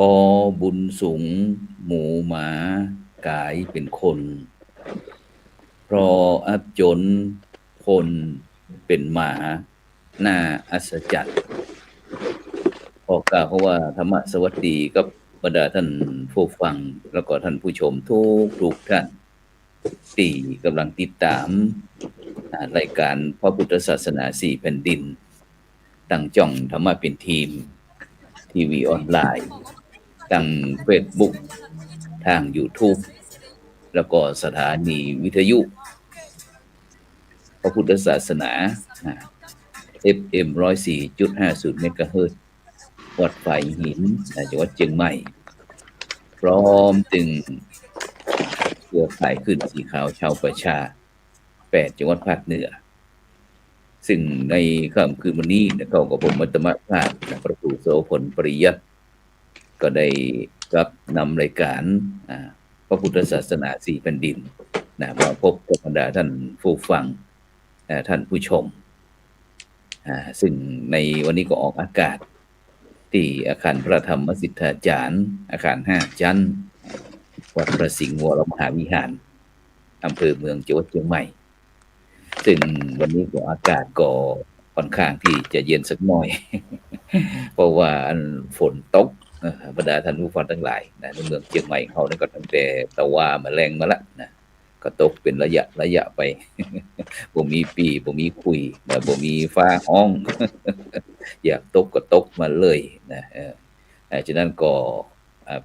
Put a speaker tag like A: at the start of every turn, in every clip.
A: อบุญสูงหมูหมากายเป็นคนเพราะอับจนคนเป็นหมาหน้าอัศจรรย์ขอกล่าวเขาว่าธรรมะสวัสดีกับบรรดาท่านผู้ฟังแล้วก็ท่านผู้ชมทุกท่านที่กำลังติดตามรายการพระพุทธศาสนาสี่แผ่นดินตั้งจ่องธรรมะเป็นทีมทีวีออนไลน์ตั้งเฟซบุ๊กทาง YouTube แล้วก็สถานีวิทยุพระพุทธศาสนา FM 104.50 เมกะเฮิรตซ์วัดไผ่หินจังหวัดเชียงใหม่พร้อมถึงเครือข่ายขึ้นสีขาวชาวประชา8จังหวัดภาคเหนือซึ่งในค่ำคืนวันนี้เขากับผมมัตตมะภาคประตูโสพลปริยัติก็ได้รับนำรายการพระพุทธศาสนาสี่แผ่นดินมาพบกับบรรดาท่านผู้ฟังท่านผู้ชมซึ่งในวันนี้ก็ออกอากาศที่อาคารพระธรรมสิทธาจารย์อาคาร5ชั้นวัดพระสิงห์วรมหาวิหารอำเภอเมืองจังหวัดเชียงใหม่ซึ่งวันนี้ก็อากาศก็ค่อนข้างที่จะเย็นสักหน่อย เพราะว่าฝนตกบรรดาท่านผู้ฟังทั้งหลายในเมืองเชียงใหม่เขาเนี่ยก็ตั้งแต่ตะว่ามาแรงมาละนะก็ตกเป็นระยะไปบ่มีปีบ่มีคุยบ่มีฟ้าห้อง อยากตกก็ตกมาเลยนะฉะนั้นก็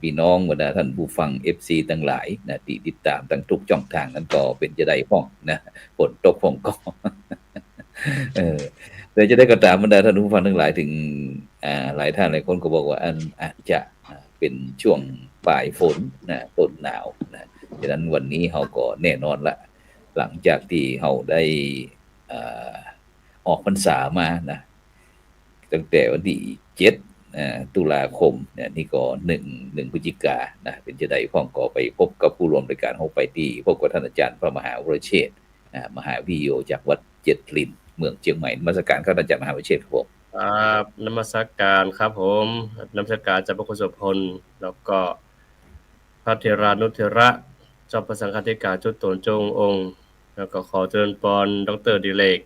A: พี่น้องบรรดาท่านผู้ฟัง FC ทั้งหลายนะที่ติดตามทั้งทุกช่องทางนั้นก็เป็นจะได้พ้องนะฝนตกพ้องก็ แต่จะได้ก็ตามบรรดาท่านผู้ฟังทั้งหลายถึงหลายท่านหลายคนก็บอกว่าอาจจะเป็นช่วงปลายฝนนะต้นหนาวนะฉะนั้นวันนี้เราก็แน่นอนละหลังจากที่เราได้ออกพรรษามานะตั้งแต่วันที่7ตุลาคมเนี่ยนี่ก็1พฤศจิกายนนะเป็นจะได้พ้องก็ไปพบกับผู้ร่วมรายการเราไปที่พบกับท่านอาจารย์พระมหาวรเชษฐ์มหาวิทยาลัยจากวัดเจ็ดลินเมืองเชียงใหม่นมัสการครับอาจารย์มหาวรเชษฐ์ครับผม
B: นมัสการครับผมนมัสการจากพระโฆษกพลแล้วก็พระเถรานุเถระเจ้าประสังฆาธิการจุดโตนจงองค์แล้วก็ขอเจริญพรดร.ดิเลก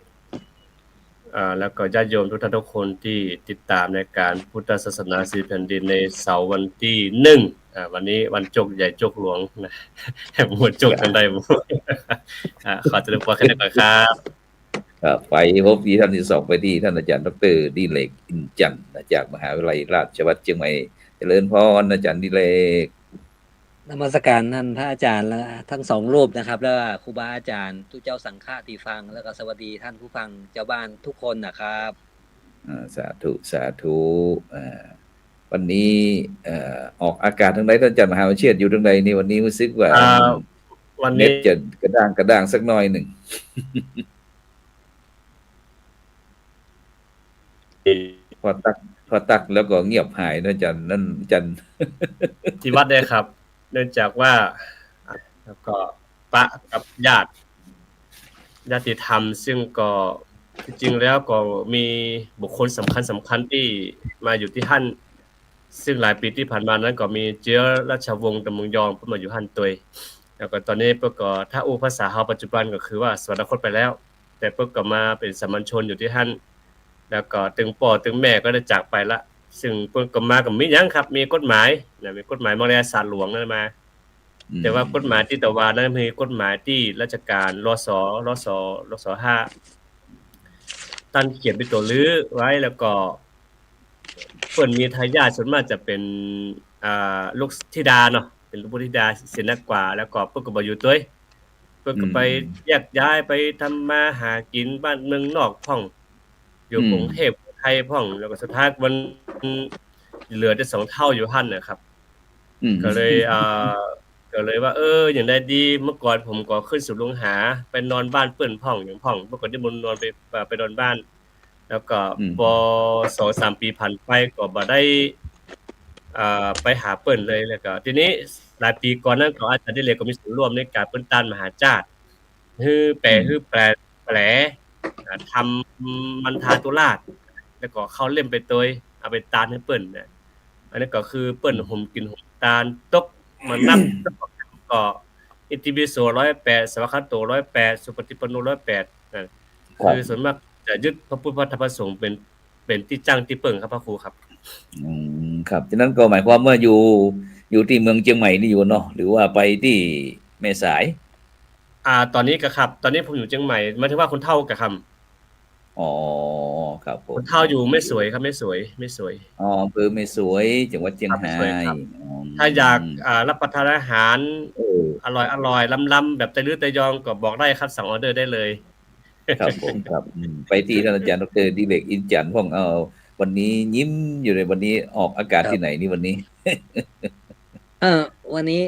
B: แล้วก็ญาติโยมทุกท่านทุกคนที่ติดตามในการพุทธศาสนาสี่แผ่นดินในเสาร์วันที่1วันนี้วันจกใหญ่จกหลวงนะหมดจกกันได้บ่ขอเจริญพรกันก่อนครับ
A: ไปพบที่ท่านที่2ไปที่ท่านอาจารย์ดร.ดิเลกอินจันทร์จากมหาวิทยาลัยราชภัฏเชียงใหม่เจริญพรอาจารย์ดิเลก
C: นมัสการท่านพระอาจารย์และทั้ง2รูปนะครับแล้วก็ครูบาอาจารย์ทุกเจ้าสังฆะที่ฟังแล้วก็สวัสดีท่านผู้ฟังเจ้าบ้านทุกคนนะครับ
A: สาธุวันนี้ออกอากาศทางใดท่านอาจารย์มหาวรเชษฐ์อยู่ทางใดนี่วันนี้รู้สึกว่า
B: วัน
A: นี้
B: เน็ต
A: จะกระด้างสักหน่อยหนึ่งพอตักแล้วก็เงียบหายนะอาจารย์นั่นอาจารย์
B: ที่วัดได้ครับเนื่องจากว่าแล้วก็ปะกับญาติธรรมซึ่งก็จริงๆแล้วก็มีบุคคลสำคัญที่มาอยู่ที่หั่นซึ่งหลายปีที่ผ่านมานั้นก็มีเจื้อราชวงศ์ตะเมืองยองเพิ่นมาอยู่หั่นตัวยแล้วก็ตอนนี้เพิ่นก็ถ้าภาษาเฮาปัจจุบันก็คือว่าสวรรคตไปแล้วแต่เพิ่นก็มาเป็นสามัญชนอยู่ที่หั่นแล้วก็ถึงพ่อถึงแม่ก็ได้จากไปละซึ่งเพิ่นก็มาก็มีหยังครับมีกฎหมายนะมีกฎหมายมารยาทศาสตร์หลวงนั่นมาแต่ว่ากฎหมายที่ตะวันนั้นมีกฎหมายที่ราชการรส5ตั้งเขียนเป็นตัวลือไว้แล้วก็เพิ่นมีทายาทส่วนมากจะเป็นลูกธิดาเนาะเป็นลูกธิดาเสียนักกว่าแล้วก็เพิ่นก็บ่อยู่ตัวยเพิ่นก็ไปแยกย้ายไปทำมาหากินบ้านเมืองนอกพ่องอยู่กรุงเทพไทยพ่องแล้วก็สุดท้ายมันเหลือแต่2เท่าอยู่หั่นน่ะครับก็เลยว่าอย่างใดดีเมื่อก่อนผมก็ขึ้นสู่ลงหาไปนอนบ้านเปิ้นพ่องอย่างพ่องเมื่อก่อนที่มนอนไปนอนบ้านแล้วก็พอ 2-3 ปีผ่านไปก็บ่ได้ไปหาเปิ้นเลยแล้วก็ทีนี้หลายปีก่อนนั้นก็อาจารย์ดิเลกก็มีส่วนร่วมในการเปิ้นต้านมหาจารย์ฮือแปลทำมันทาตุราชแล้วก็เข้าเล่มไปตัวยเอาไปต้านให้เปิ้นน่ะ อันนี้ก็คือเปิ้นห่มกินห่มตาลตกมานับก็อิติปิโส108สวากขาโต108สุปฏิปันโน108นั่น
A: ครับ
B: คือส่วนมากจะยึดพระพุทธพระธรรมพระสงฆ์เป็นที่ตั้งที่เปิ่งครับพระครูครับ
A: ครับฉะนั้นก็หมายความว่าอยู่ที่เมืองเชียงใหม่นี่อยู่เนาะหรือว่าไปที่แม่สาย
B: ตอนนี้ก็ครับ ตอนนี้ผมอยู่เชียงใหม่หมายถึงว่าคนเฒ่าก็ครับ
A: อ๋อครับผม
B: คนเฒ่าอยู่ไม่สวยครับไม่สวย
A: อ๋ออำเภอแม่สวยจังหวัดเชียง
B: ครับไม่
A: รา
B: สวย
A: ย
B: ครับ
A: อ๋อ
B: ถ้าอยากรับประทานอาหาร
A: เออ
B: อร่อยล้ำๆแบบไตลื้อไตยองก็บอกได้ครับสั่งออเดอร์ได้เลย
A: ครับผมครับไปที่ท่านอาจารย์ดรดิเรกอินจันทร์พ่องวันนี้ยิ้มอยู่ในวันนี้ออกอากาศ
C: ครับ
A: ที่ไหนนี่วันนี้
C: วันนี้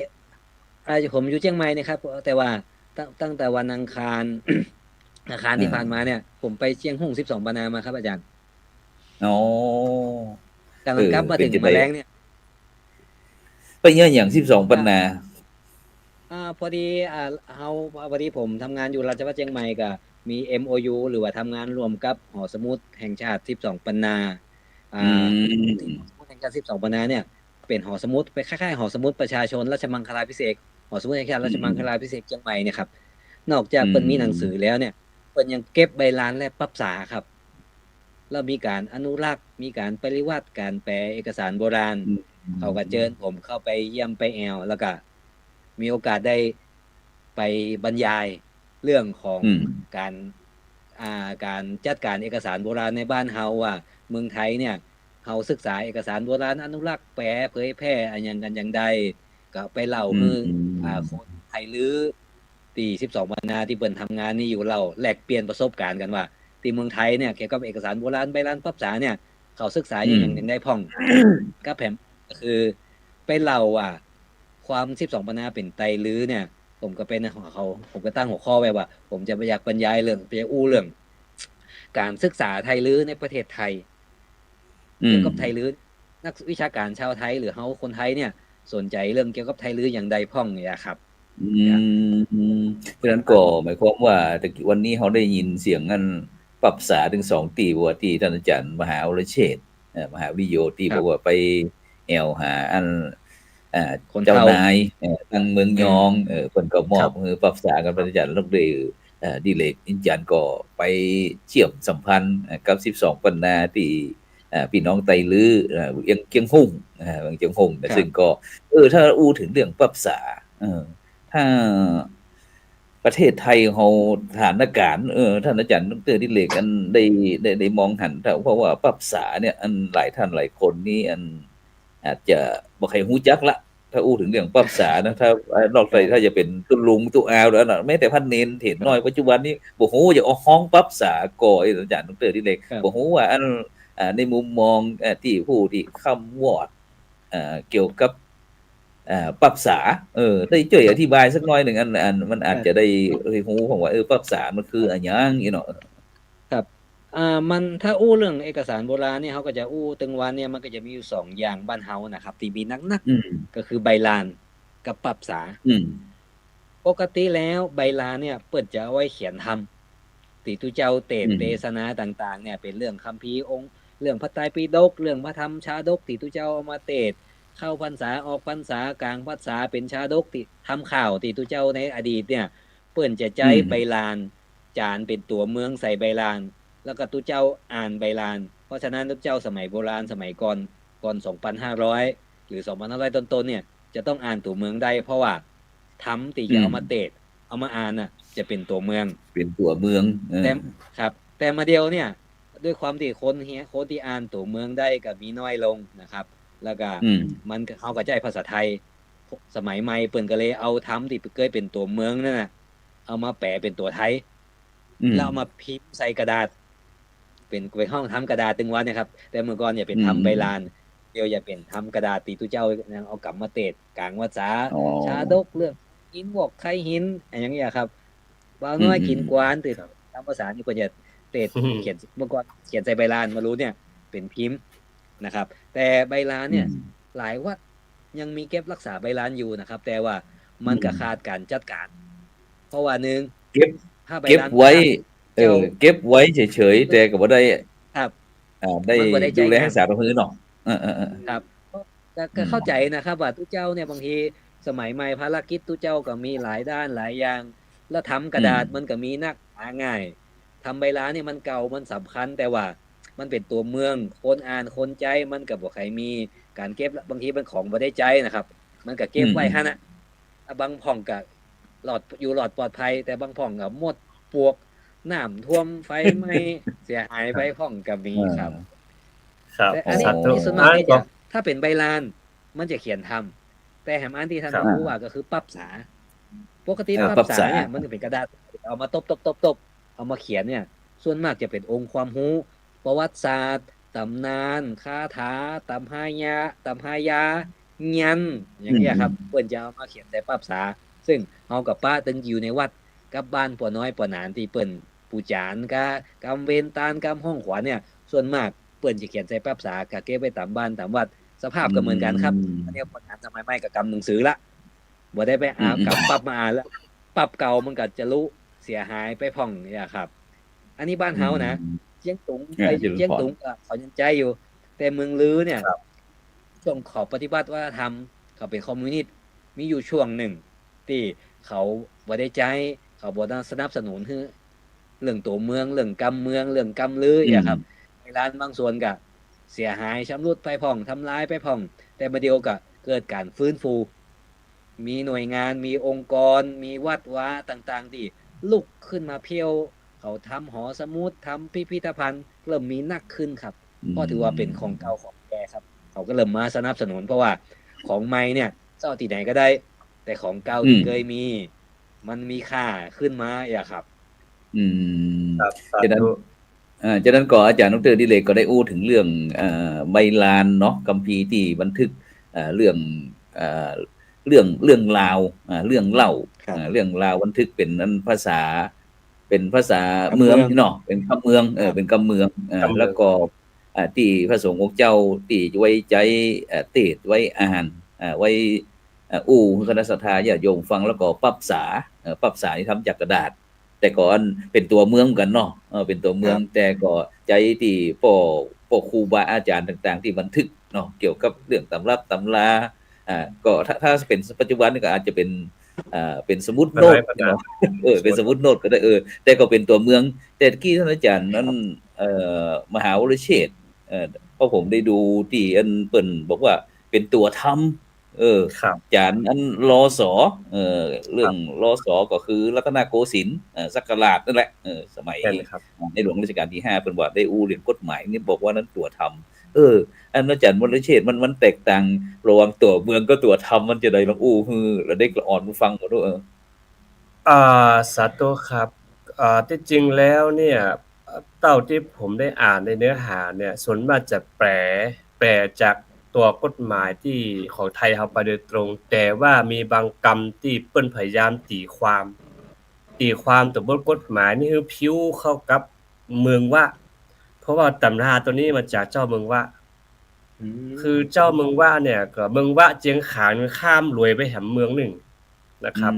C: ผมอยู่เชียงใหม่นะครับ แต่ว่าตั้งแต่วันอังคาร อังคารที่ผ่านมาเนี่ย ผมไปเชียงหุ่ง12 ปานามาครับอาจารย์
A: อ๋อก
C: ำลังกลับมาถึง
A: เป็นจะ
C: มา
A: ได้
C: แรงเนี่ย
A: ไปเยอะอย่าง12 ปันนา
C: พอดีพอดีผมทำงานอยู่ราชภัฏเชียงใหม่กับมี MOU หรือว่าทำงานรวมกับหอสมุดแห่งชาติ12 ปันนาหอสมุดแห่งชาติ12 ปันนาเนี่ยเป็นหอสมุดไปคล้ายๆหอสมุดประชาชนราชมังคลาภิเษกหอสมุดแห่งชาติราชมังคลาภิเษกเชียงใหม่เนี่ยครับนอกจากเพิ่นมีหนังสือแล้วเนี่ยเพิ่นยังเก็บใบลานและปรับษาครับแล้วมีการอนุรักษ์มีการปริวัติการแปลเอกสารโบราณ เขาก็เชิญผมเข้าไปเยี่ยมไปแอลแล้วก็มีโอกาสได้ไปบรรยายเรื่องของการการจัดการเอกสารโบราณในบ้านเฮาว่าเมืองไทยเนี่ยเฮาศึกษาเอกสารโบราณอนุรักษ์แปลเผยแพร่อันยังกันอย่างใดก็ไปเล่าคือคนไทยลือที่12 ปันนาที่เปิ้นทำงานนี่อยู่เล่าแลกเปลี่ยนประสบการณ์กันว่าที่เมืองไทยเนี่ยเกี่ยวกับเอกสารโบราณใบลานปรับษาเนี่ยเขาศึกษาอย่างได้พ่อง ก็แผมก็คือไปเล่าว่าความ12 ปันนาเป็นไตลื้อเนี่ย ผมก็เป็นของเขาผมก็ตั้งหัวข้อไว้ว่า ผมจะอยากบรรยายเรื่องไปอู้เรื่อง การศึกษาไทยลื้อในประเทศไทยเกี่ยวกับไทยลื้อนักวิชาการชาวไทยหรือเฮาคนไทยเนี่ย สนใจเรื่องเกี่ยวกับไทยลื้ออย่างใดพ่องเนี่ยครับ
A: เพราะฉะนั้นก็หมายความว่าตะกี้วันนี้เขาได้ยินเสียงกันปรับษาถึง2 ตีว่าที่ท่านอาจารย์มหาวรเชษฐ์มหาวิโยที่บอกว่าไปแอวหาอันเจ้านายทางเมืองยองเพิ่นก็มอบมือปรับษากันพระอาจารย์ดรดิเรกอินจันทร์ก็ไปเชื่อมสัมพันธ์กับ12 ปันนาที่พี่น้องไตลื้อเกียงหุ่งเกียงหุ่งซึ่งก็ถ้าอู้ถึงเรื่องปรับษาถ้าประเทศไทยเฮาสถานการณ์ท่านอาจารย์ดรดิเรกอันได้มองหันเพราะว่าปรับษาเนี่ยอันหลายท่านหลายคนนี่อันอาจจะบ่ใครฮู้จักละถ้าอู้ถึงเรื่องปรับษานะถ้านอกจากถ้าจะเป็นตุลุงตุอาวแล้วน่ะแม้แต่พันเนนเห็นน้อยปัจจุบันนี้บ่ฮู้จะเอาฮ้องปรับษาก่ออาจารย์ดรดิเรกบ่ฮู้ว่าอันในมุมมองที่ผู้ที่คำวอดเกี่ยวกับปรับษาได้ช่วยอธิบายสักหน่อยหนึ่งอันมันอาจจะได้รู้ผมว่าปรับษามันคืออันยังเนาะ
C: ครับมันถ้าอู้เรื่องเอกสารโบราณเนี่ยเขาก็จะอู้ตึงวันเนี่ยมันก็จะมีอยู่2อย่างบ้านเฮานะครับที่มีนักๆก็คือใบลานกับปรับษาปกติแล้วใบลานเนี่ยเปิดจะเอาไว้เขียนทำติตุเจ้าเทศนาต่างๆเนี่ยเป็นเรื่องคัมภีร์องค์เรื่องพระไตรปิฎกเรื่องพระธรรมชาดกติตุเจ้าเอามาเทศเข้าพรรษาออกพรรษากลางพรรษาเป็นชาดกที่ทำข่าวติตุเจ้าในอดีตเนี่ยเปิ้นจะใจใบลานจานเป็นตัวเมืองใส่ใบลานแล้วก็ตุเจ้าอ่านใบลานเพราะฉะนั้นตุเจ้าสมัยโบราณสมัยก่อน 2,500 หรือ 2,500 ต้นๆเนี่ยจะต้องอ่านตัวเมืองได้เพราะว่าทำตีจะเอามาเทศเอามาอ่านน่ะจะเป็นตัวเมือง
A: เป็นตัวเมือง
C: แต่ครับแต่มาเดียวเนี่ยด้วยความที่คนที่อ่านตัวเมืองได้ก็มีน้อยลงนะครับแล้วก็มันเขาก็ใช้ภาษาไทยสมัยใหม่เปิ้นก็เลยเอาทำที่เคยเป็นตัวเมืองนั่นน่ะเอามาแปลเป็นตัวไทยแล้วเอามาพิมพ์ใส่กระดาษเป็นห้องทำกระดาษตึงวันนะครับแต่เมื่อก่อนอย่าเป็นทำใบลานเดียวอย่าเป็นทำกระดาษตีตุเจ้าเอากลับมาเทศกลางภาษาชาดกเรื่องหินบอกไข่หินอย่างเงี้ยครับบ่าวน้อยกินกวานตื่นตามภาษานี่ก็จะเทศเขียนเมื่อก่อนเขียนใส่ใบลานมารู้เนี่ยเป็นพิมพ์นะครับแต่ใบลานเนี่ยหลายวัดยังมีเก็บรักษาใบลานอยู่นะครับแต่ว่ามันก็ขาดการจัดการเพราะว่านึง
A: เก็บไว้เก็บไว้เฉยๆแต่ก็บ่ได้
C: ครับ
A: ได้ดูแลรักษาพื้นเนาะ
C: ครับ ก็เข้าใจนะครับว่าทุกเจ้าเนี่ยบางทีสมัยใหม่ภารกิจทุกเจ้าก็มีหลายด้านหลายอย่าง แล้วทำกระดาษมันก็มีนักหาง่ายทำใบลานเนี่ยมันเก่ามันสำคัญแต่ว่ามันเป็นตัวเมืองคนอ่านคนใจมันกับบ่ใครมีการเก็บบางทีเป็นของบ่ได้ใจนะครับ มันก็เก็บไว้ฮะนะบางพ่องก็หลอดอยู่หลอดปลอดภัย แต่บางพ่องก็หมดปวกน้ำท่วมไฟไหม้เสียหายไปพ่องก็มีครับ
B: ครับ
C: แต่อันนี้
B: สาธุ
C: ส่วนมากเนี่ยจะถ้าเป็นใบลานมันจะเขียนทำแต่แหมอันที่ท่าน
B: ครับ
C: รู้ว่าก็คือปรับษาปกติ
A: ป
C: ป
A: รั
C: รั
A: บบ ษา
C: ษาเนี่ยมันจะเป็นกระดาษเอามาตบเอามาเขียนเนี่ย ส่วนมากจะเป็นองค์ความรู้ประวัติศาสตร์ตำนานคาถาตำหายายันอย่างเงี้ยครับเปิ้นจะเอามาเขียนแต่ปรับษา ซึ่งเฮากับป้าตึงอยู่ในวัดกับบ้านปัวน้อยปัวหนานที่เปิ้นปูจานกำเวนตานกำห้องขวาเนี่ย ส่วนมากเปิ้นจะเขียนใส่ปรับษาก็เก็บไว้ตามบ้านตามวัดสภาพก็เหมือนกันครับอันนี้ปัญหาสมัยใหม่ก็กำหนังสือละบ่ได้ไปอ่านกับปรับมาอ่านแล้วปรับเก่ามันก็จะรู้เสียหายไปพ่องเนี่ยครับ อันนี้บ้านเฮานะเจียงตุงเจียงตุงก็เขายังใจอยู่ แต่เมืองลือเนี่ยช่วงเขาปฏิบัติวัฒนธรรมเขาเป็นคอมมิวนิสต์มีอยู่ช่วงหนึ่งที่เขาบ่ได้ใจเขาบ่ได้สนับสนุนให้เรื่องตัวเมืองเรื่องกำเมืองเรื่องกำลืออย่างครับในร้านบางส่วนก็เสียหายชำรุดไปพ่องทำลายไปพ่อง แต่ประเดี๋ยวก็เกิดการฟื้นฟู มีหน่วยงานมีองค์กรมีวัดวาต่างๆที่ลุกขึ้นมาเพียวเขาทำหอสมุดทำพิพิธภัณฑ์เริ่มมีนักขึ้นครับก็ถือว่าเป็นของเก่าของแก่ครับเขาก็เริ่มมาสนับสนุนเพราะว่าของใหม่เนี่ยเจ้าที่ไหนก็ได้ แต่ของเก่าที่เคยมีมันมีค่าขึ้นมาอย่างครับ
B: ครับสา
A: ฉะนั้น
B: ธุ
A: จากนั้นก็อาจารย์ดร.ดิเรกก็ได้อู้ถึงเรื่องใบลานเนาะคัมภีร์ที่บันทึกเรื่องเรื่องราวเรื่องเล่า
C: ครับ
A: เรื่องราวบันทึกเป็นนั้นภาษา
C: คำ
A: เมือง
C: เมือง
A: เนาะเป็นคำเมือง
C: ครับ
A: เป็นคำเมือง
B: คำเมือง
A: แล้วก็ที่พระสงฆ์องค์เจ้าที่ไว้ใจเทศน์ไว้อ่านไว้อู้คณะศรัทธาญาติโยมฟังแล้วก็ปรับษาปรับษาที่ทำจากกระดาษ แต่ก่อนเป็นตัวเมืองกันเนาะเป็นตัวเมืองแต่ก็ใจที่พ่อครูบาอาจารย์ต่างๆ ที่บันทึกเนาะเกี่ยวกับเรื่องตำรับตำราก็ถ้าเป็นปัจจุบันนี่ก็อาจจะเป็นสมุดโน้ตเนาะเป็นสมุดโน้ตก็ได้แต่ก็เป็นตัวเมือง แต่ที่ท่านอาจารย์นั้นมหาวรเชษฐ์เพราะผมได้ดูที่อันเปิ้นบอกว่าเป็นตัวทำ
B: ครับ
A: จานอันรอสอเรื่องรอสอก็คือรัตนโกสินทร์ศักราชนั่นแหละสมัย
B: แค่นี้ครับ
A: ในหลวงรัชกาลที่5เพิ่นว่าได้อู้เรียนกฎหมายนี่บอกว่านั้นตัวทำอันอาจารย์วรเชษฐ์มันแตกต่างระหว่างตัวเมืองก็ตัวทำมันจะได้ลองอู้ฮือแล้วได้อ่อนผู้ฟังบ่ด้วย
B: สาธุครับที่จริงแล้วเนี่ยเท่าที่ผมได้อ่านในเนื้อหาเนี่ยส่วนมากจะแปลจากตัวกฎหมายที่ของไทยเฮาไปโดยตรง แต่ว่ามีบางคำที่เปิ้นพยายามตีความตัวบทกฎหมายนี่คือพิ้วเข้ากับเมืองว่า เพราะว่าตำราตัวนี้มาจากเจ้าเมืองว่า คือเจ้าเมืองว่าเนี่ยก็เมืองว่าเจียงขานข้ามรวยไปแหมเมืองหนึ่งนะครับ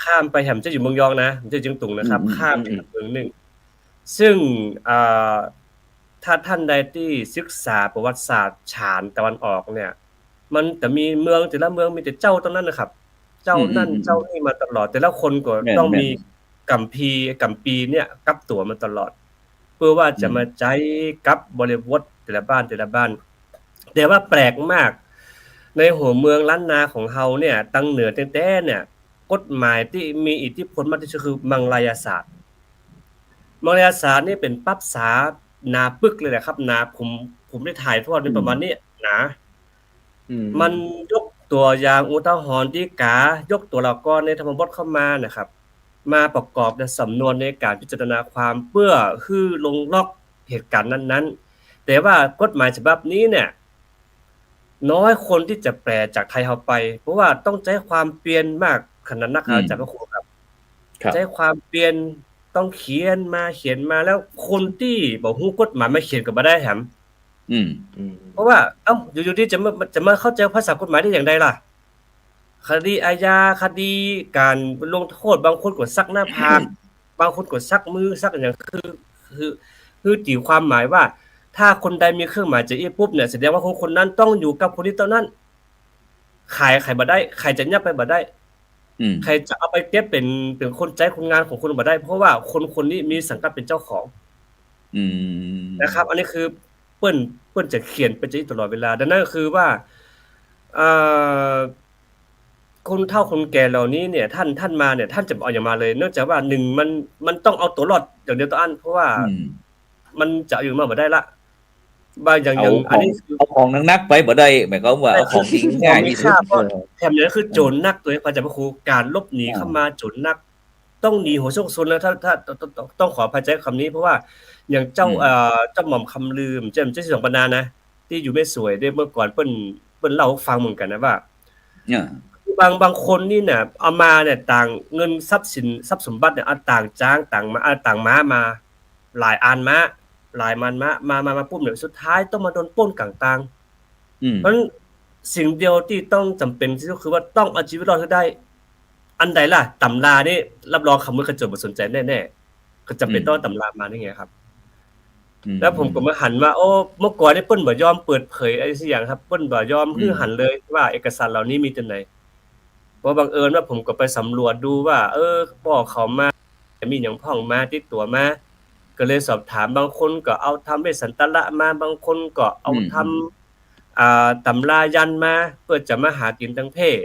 B: ข้ามไปแหมจะอยู่เมืองยองนะไม่ใช่เจียงตุงนะครับ ข้ามไปแหมเมืองหนึ่งซึ่งถ้าท่านใดที่ศึกษาประวัติศาสตร์ฉานตะวันออกเนี่ย มันจะมีเมืองแต่ละเมืองมีแต่เจ้าตรงนั้นนะครับ เจ้านั่นเจ้านี่มาตลอด แต่ละคนก็ต้องมีกัมปีเนี่ยกับตัวมาตลอด เพื่อว่าจะมาใจกับบริบทแต่ละบ้านแต่ว่าแปลกมาก ในหัวเมืองล้านนาของเฮาเนี่ยตั้งเหนือแต่เนี่ยกฎหมายที่มีอิทธิพลมากที่สุดคือมังลายศาสตร์นี่เป็นปรับษาหนาปึกเลยแหละครับหนาผมได้ถ่ายทอดในประมาณนี้หนามันยกตัวอย่างอุทาหรณ์ฎีกายกตัวละครในธรรมบทเข้ามานะครับมาประกอบในสำนวนในการพิจารณาความเพื่อฮื้อลงล็อกเหตุการณ์นั้นๆแต่ว่ากฎหมายฉบับนี้เนี่ยน้อยคนที่จะแปลจากไทยเฮาไปเพราะว่าต้องใช้ความเปลี่ยนมากขนาดนักอาจารย์พระครูครับใช้ความเปลี่ยนต้องเขียนมาแล้วคนที่บ่ฮู้กฎหมายมาเขียนก็บ่ได้แหมเพราะว่าอยู่ๆที่จะมาเข้าใจภาษากฎหมายได้อย่างใดล่ะคดีอาญาคดีการลงโทษบางคนก็ซักหน้าผาก บางคนก็ซักมือซักอย่างคือตีความหมายว่า ถ้าคนใดมีเครื่องหมายจะอี้ปุ๊บเนี่ยแสดงว่าคนนั้นต้องอยู่กับคนนี้เท่านั้นขายบ่ได้ใครจะยับไปบ่ได้ใครจะเอาไปเก็บเป็นคนใจคนงานของคุณบ่ได้เพราะว่าคนนี้มีสังกัดเป็นเจ้าของนะครับอันนี้คือเปิ้นจะเขียนเป็นจะอี้ตลอดเวลาดังนั้นก็คือว่าอ่าคนเฒ่าคนแก่เหล่านี้เนี่ยท่านมาเนี่ยท่านจะเอาอย่างมาเลยเนื่องจากว่า1มันต้องเอาตัวรอดอย่างเดียวตัวอันเพราะว่ามันจะอยู่มาบ่ได้ละบางอย่างอันนี้คือ
A: เอาของนักๆไปบ่ได้หมายความว่าเอาของที่ง่ายที่สุด
B: แถมนั้นคือโจรนักตัวพระเจ้าพระครูการลบหนีเข้ามาโจรนักต้องหนีหัวโชกซนแล้วถ้าต้องขออภัยใจคำนี้เพราะว่าอย่างเจ้าหม่อมคำลืมเจ้าที่สองปนานะที่อยู่ไม่สวยได้เมื่อก่อนเปิ้นเล่าให้ฟังเหมือนกันนะว่าบางคนนี่เนี่ยเอามาเนี่ยต่างเงินทรัพย์สินทรัพย์สมบัติเนี่ยเอาต่างจ้างต่างมาหลายอันมาหลายมันมาปุ๊บเนี่ยสุดท้ายต้องมาโดนปล้นต่างๆเพราะฉะนั้นสิ่งเดียวที่ต้องจำเป็นที่ก็คือว่าต้องเอาชีวิตรอดให้ได้อันใดล่ะตำรานี่รับรองคำว่าขจรบ่สนใจแน่ๆก็จำเป็นต้องตำรามานี่ไงครับแล้วผมก็มาหันว่าโอ้เมื่อก่อนนี่เปิ้นบ่ยอมเปิดเผยอะไรสักอย่างครับเปิ้นบ่ยอมคือหันเลยว่าเอกสารเหล่านี้มีแต่ไหนเพราะบังเอิญว่าผมก็ไปสำรวจดูว่าพ่อเขามามีหยังพ้องมาติดตัวมาก็เลยสอบถามบางคนก็เอาทำเวสสันตละมาบางคนก็เอาทำตำรายันมาเพื่อจะมาหากินทางเพศ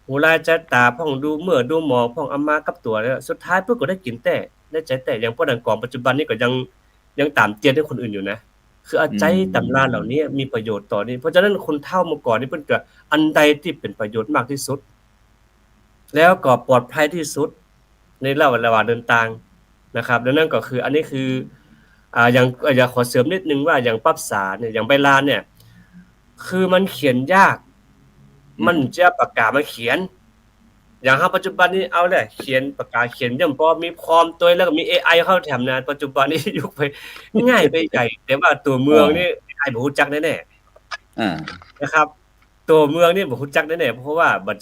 B: หูลายใจตาพ่องดูเมื่อดูหมอพ่องเอามากับตัวแล้วสุดท้ายเพิ่นก็ได้กินแต่ได้ใจแต่อย่างพวกนั้นก่อนปัจจุบันนี้ก็ยังตามเตียนให้คนอื่นอยู่นะคือเอาใจตำราเหล่านี้มีประโยชน์ต่อนี่เพราะฉะนั้นคนเฒ่าเมื่อก่อนนี่เพิ่นก็อันใดที่เป็นประโยชน์มากที่สุดแล้วก็ปลอดภัยที่สุดในระหว่างเดินทางนะครับดังนั้นก็คืออันนี้คืออย่างอยากขอเสริมนิดนึงว่าอย่างปั๊บสาเนี่ยอย่างใบลานเนี่ยคือมันเขียนยากมันจะปากกามาเขียนอย่างปัจจุบันนี้เอาเลยเขียนปากกาเขียนอย่างพอมีพร้อมตัวแล้วก็มี AI เข้าแถมนะปัจจุบันนี้ยุคไปง่ายไปใหญ่แต่ว่าตัวเมืองนี่ AI บ่ฮู้จักแน่ๆนะครับตัวเมืองนี่บ่ฮู้จักแน่ๆเพราะว่าบ่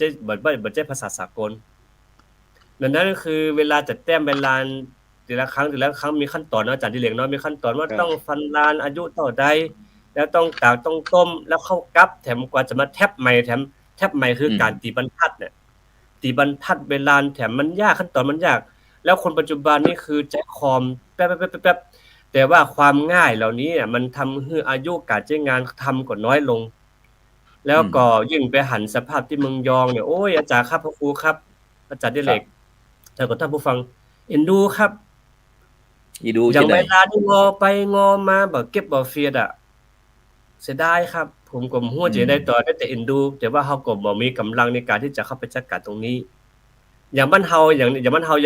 B: ใช่ภาษาสากลดังนั้นก็คือเวลาจัดแต้มใบลานแต่ละครั้งมีขั้นตอนเนาะอาจารย์ดิเรกเนาะมีขั้นตอนว่าต้องฟันลานอายุเท่าใดแล้วต้องตากต้องต้มแล้วเข้ากับแถมกว่าจะมาแทบใหม่แทบใหม่คือการตีบรรทัดเนี่ยตีบรรทัดเวลาแถมมันยากขั้นตอนมันยากแล้วคนปัจจุบันนี่คือใช้คอมแป๊บๆๆแต่ว่าความง่ายเหล่านี้มันทำให้อายุการใช้งานทำก็น้อยลงแล้วก็ยิ่งไปหันสภาพที่เมืองยองเนี่ยโอ้ยอาจารย์ครับพระครูครับอาจารย์ดิเรกแล้วก็ท่านผู้ฟังเอ็นดูครับอย่างเวลาที่งอไปงอมาบ่เก็บบ่เฟียดอ่ะเสียดายครับผมก็ฮู้ว่าจะได้ต่อได้แต่เอ็นดูแต่ว่าเฮาก็บ่มีกำลังในการที่จะเข้าไปจัดการตรงนี้อย่างบ้านเฮายั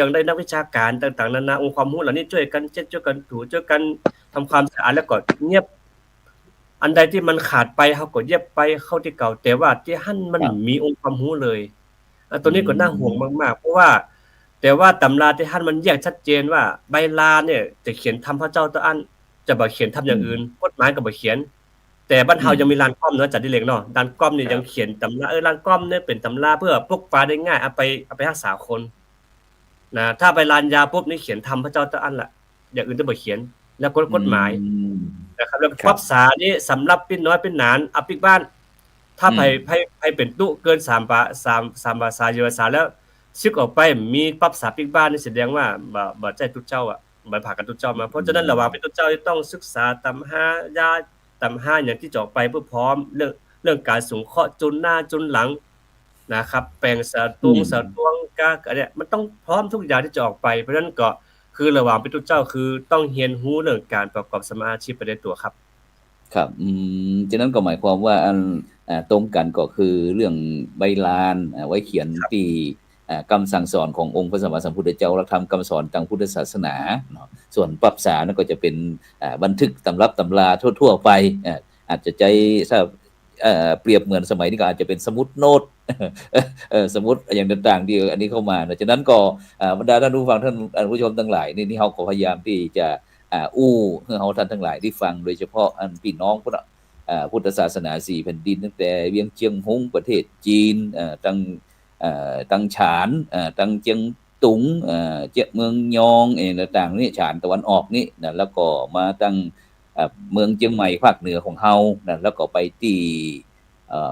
B: งได้นักวิชาการต่างๆนานาองค์ความรู้เหล่านี้ช่วยกันเช็ดช่วยกันถูช่วยกันทำความสะอาดแล้วก็เงียบอันใดที่มันขาดไปเฮาก็เย็บไปเข้าที่เก่าแต่ว่าที่หั่นมันมีองค์ความรู้เลยตัวนี้ก็น่าห่วงมากๆเพราะว่าแต่ว่าตำราที่ท่านมันแยกชัดเจนว่าใบลานเนี่ยจะเขียนทำพระเจ้าตะอันจะบ่เขียนทำอย่างอื่นกฎหมายก็บ่เขียนแต่บ้านเฮายังมีลานก้อมเนาะจัดดิเรกเนาะลานก้อมนี่ยังเขียนตำราลานก้อมเนี่ยเป็นตำราเพื่อพกพาได้ง่ายเอาไปรักษาคนนะถ้าไปลานยาปุ๊บนี่เขียนทำพระเจ้าตะอันล่ะอย่างอื่นจะบ่เขียนแล้วกฎหมายนะครับแล้วปรับษานี่สำหรับปิ้นน้อยปิ้นหนานอภิกบ้านถ้าไผเป็นตุเกิน3ภาษาเยอะภาษาแล้วซึกออกไปมีปรับษาปิกบ้านนี่แสดงว่าบ่ใจทุกเจ้าอ่ะบ่ผ่ากันทุกเจ้ามาเพราะฉะนั้นระหว่างเป็นทุกเจ้าต้องศึกษาตำ5ยาตำ5อย่างที่จะออกไปเพื่อพร้อมเรื่องการสงเคราะห์จุนหน้าจุนหลังนะครับแปลงสะตวงกะอันเนี้ยมันต้องพร้อมทุกอย่างที่จะออกไปเพราะฉะนั้นก็คือระหว่างเป็นทุกเจ้าคือต้องเรียนรู้เรื่องการประกอบสมาอาชีพไปในตัวครับ
A: ครับฉะนั้นก็หมายความว่าอันตรงกันก็คือเรื่องใบลานไว้เขียนที่คำสั่งสอนขององค์พระสัมมาสัมพุทธเจ้าหลักธรรมคำสอนทางพุทธศาสนาเนาะส่วนปรับษานั่นก็จะเป็นบันทึกตำรับตำราทั่วๆไปอาจจะใจถ้าเปรียบเหมือนสมัยนี้ก็อาจจะเป็นสมุดโน้ตสมุดอย่างต่างๆที่อันนี้เข้ามานะฉะนั้นก็บรรดาท่านผู้ฟังท่านผู้ชมทั้งหลายนี่เฮาก็พยายามที่จะอู้ให้เฮาท่านทั้งหลายได้ฟังโดยเฉพาะอันพี่น้องพุทธศาสนา4แผ่นดินตั้งแต่เวียงเชียงฮงประเทศจีนตั้งฉานตั้งเจียงตุงเจียเมืองยองต่างๆนี่ฉานตะวันออกนี่นะแล้วก็มาตั้ง เมืองเชียงใหม่ภาคเหนือของเฮานะแล้วก็ไปที่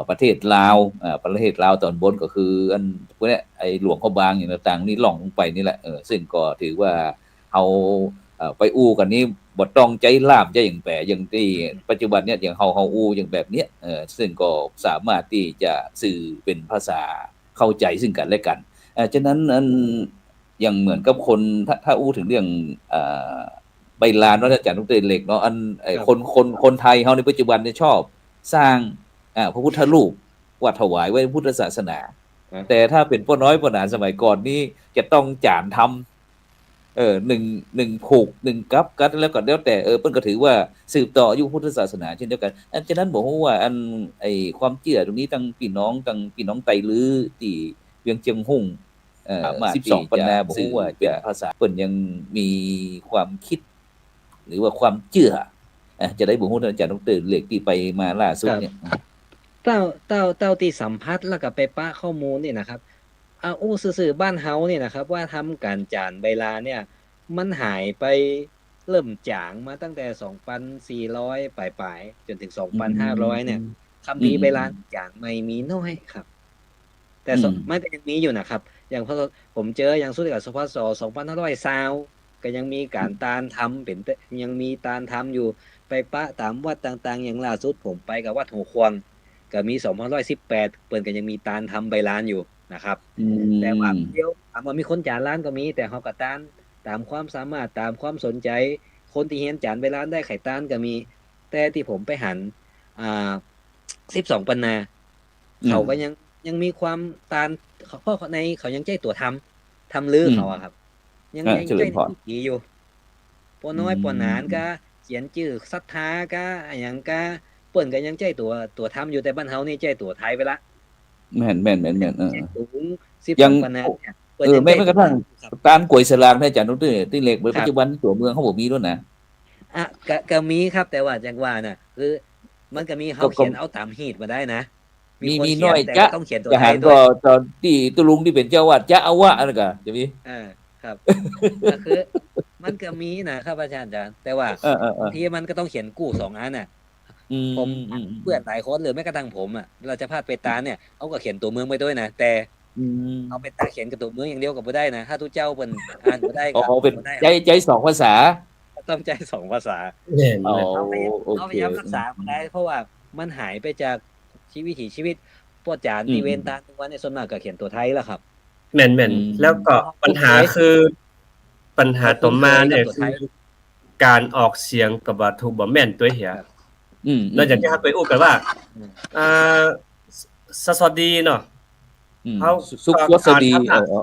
A: ประเทศลาวประเทศลาวตอนบนก็คืออันพวกเนี้ยไอ้หลวงเขาบางอย่างต่างๆนี่ล่องลงไปนี่แหละซึ่งก็ถือว่าเฮาไปอู้กันนี้บ่ต้องใจลามใจอย่างแปรอย่างที่ปัจจุบันเนี่ยอย่างเฮาอู้อย่างแบบเนี้ยซึ่งก็สามารถที่จะสื่อเป็นภาษาเข้าใจซึ่งกันและกันฉะนั้นอันอย่างเหมือนกับคนถ้าอู้ถึงเรื่องใบลานว่าอาจารย์ดรเหล็กเนาะอันคนไทยเฮาในปัจจุบันเนี่ยชอบสร้างพระพุทธรูปวัดถวายไว้พุทธศาสนาแต่ถ้าเป็นป้อน้อยป้อหนาสมัยก่อนนี่จะต้องจานทำหนึ่งผูกหนึ่งกับกันแล้วก็แล้วแต่เพิ่นก็ถือว่าสืบต่ออยู่พุทธศาสนาเช่นเดียวกันฉะนั้นบอกว่าอันไอ้ความเชื่อตรงนี้ตั้งพี่น้องไตลื้อที่เวียงเชียงหุ่ง12 ปันนาบอกว่าเป็นภาษาเพิ่นยังมีความคิดหรือว่าความเชื่อจะได้บอกว่าอาจารย์ดรเหล็กที่ไปมาล่าสุดเนี่ย
C: เต้าที่สัมผัสแล้วก็ไปปะข้อมูลนี่นะครับอู้ซื่อๆบ้านเฮาเนี่ยนะครับว่าทำการจานใบลานเนี่ยมันหายไปเริ่มจางมาตั้งแต่ 2,400 ปลายๆจนถึง 2,500 เนี่ยคัมภีร์ใบลานจางไม่มีน้อยครับแต่มันก็ยังมีอยู่นะครับอย่างพอผมเจออย่างสุดกับสพส2520ก็ยังมีการตานทำเป็นยังมีตานทำอยู่ไปปะตามวัดต่างๆอย่างล่าสุดผมไปกับวัดหัวควงก็มี2518เปิ้นก็ยังมีตานทำใบลานอยู่นะครับแต่ว่าเดียวถามว่ามีคนจานร้านก็มีแต่เขาก็ตานตามความสามารถตามความสนใจคนที่เฮียนจานใบลานได้ไข่ตานก็มีแต่ที่ผมไปหัน12 ปันนาเขาก็ยังมีความตานเพราะในเขายังใจตัวทำลือเขาอะครับยังใจดีอยู่ปอน้อยปอหนานก็เขียนชื่อศรัทธาก็อย่างก็เปิ้นก็ยังใจตัวทำอยู่แต่บ้านเฮานี่ใจตัวไทยไปละ
A: แม่น
C: ยังปานนั้น
A: แม่นกระทั่งตามกวยสลากในอาจารย์ดรที่เหล็กปัจจุบันตัวเมืองเขาบ่มีด้วยนะ
C: ก็มีครับแต่ว่าจังว่าน่ะคือมันก็มีเฮาเขียนเอาตามฮีตมาได้นะ
A: มีน้อยจะ
C: ต้องเขียนตัวไทย
A: ด้วยตอนที่ตุลุงที่เป็นเจ้าวาดจะเอาว่าอะไรก็จะมี
C: ครับก็คือมันก็มีนะครับอาจารย์แต่ว่าบางทีมันก็ต้องเขียนกู้2อันน่ะผมเพื่อนหลายคนหรือแม้กระทั่งผมเราจะพาไปตาเนี่ยเอาก็เขียนตัวเมืองไปด้วยนะแต่เอาไปตาเขียนกับตัวเมืองอย่างเดียวก็บ่ได้นะถ้าทุกเจ้าเพิ่นอ่านบ่ได้ก็
A: เป็นใจ2ภาษา
C: ต้องใจ2ภาษาเอาพยายามรักษาบ่ได้เพราะว่ามันหายไปจากชีวิตป้อจานที่เว้นตาทุกวันเนี่ยส่วนมากก็เขียนตัวไทยแล้วครับ
B: แม่นๆแล้วก็ปัญหาต่อมาเนี่ยคือการออกเสียงก็บ่ถูกบ่แม่นตัวเหียนอกจากที่เฮาไปอู้กันว่าสวัสดีเนาะเฮา
A: สุขสวัสดี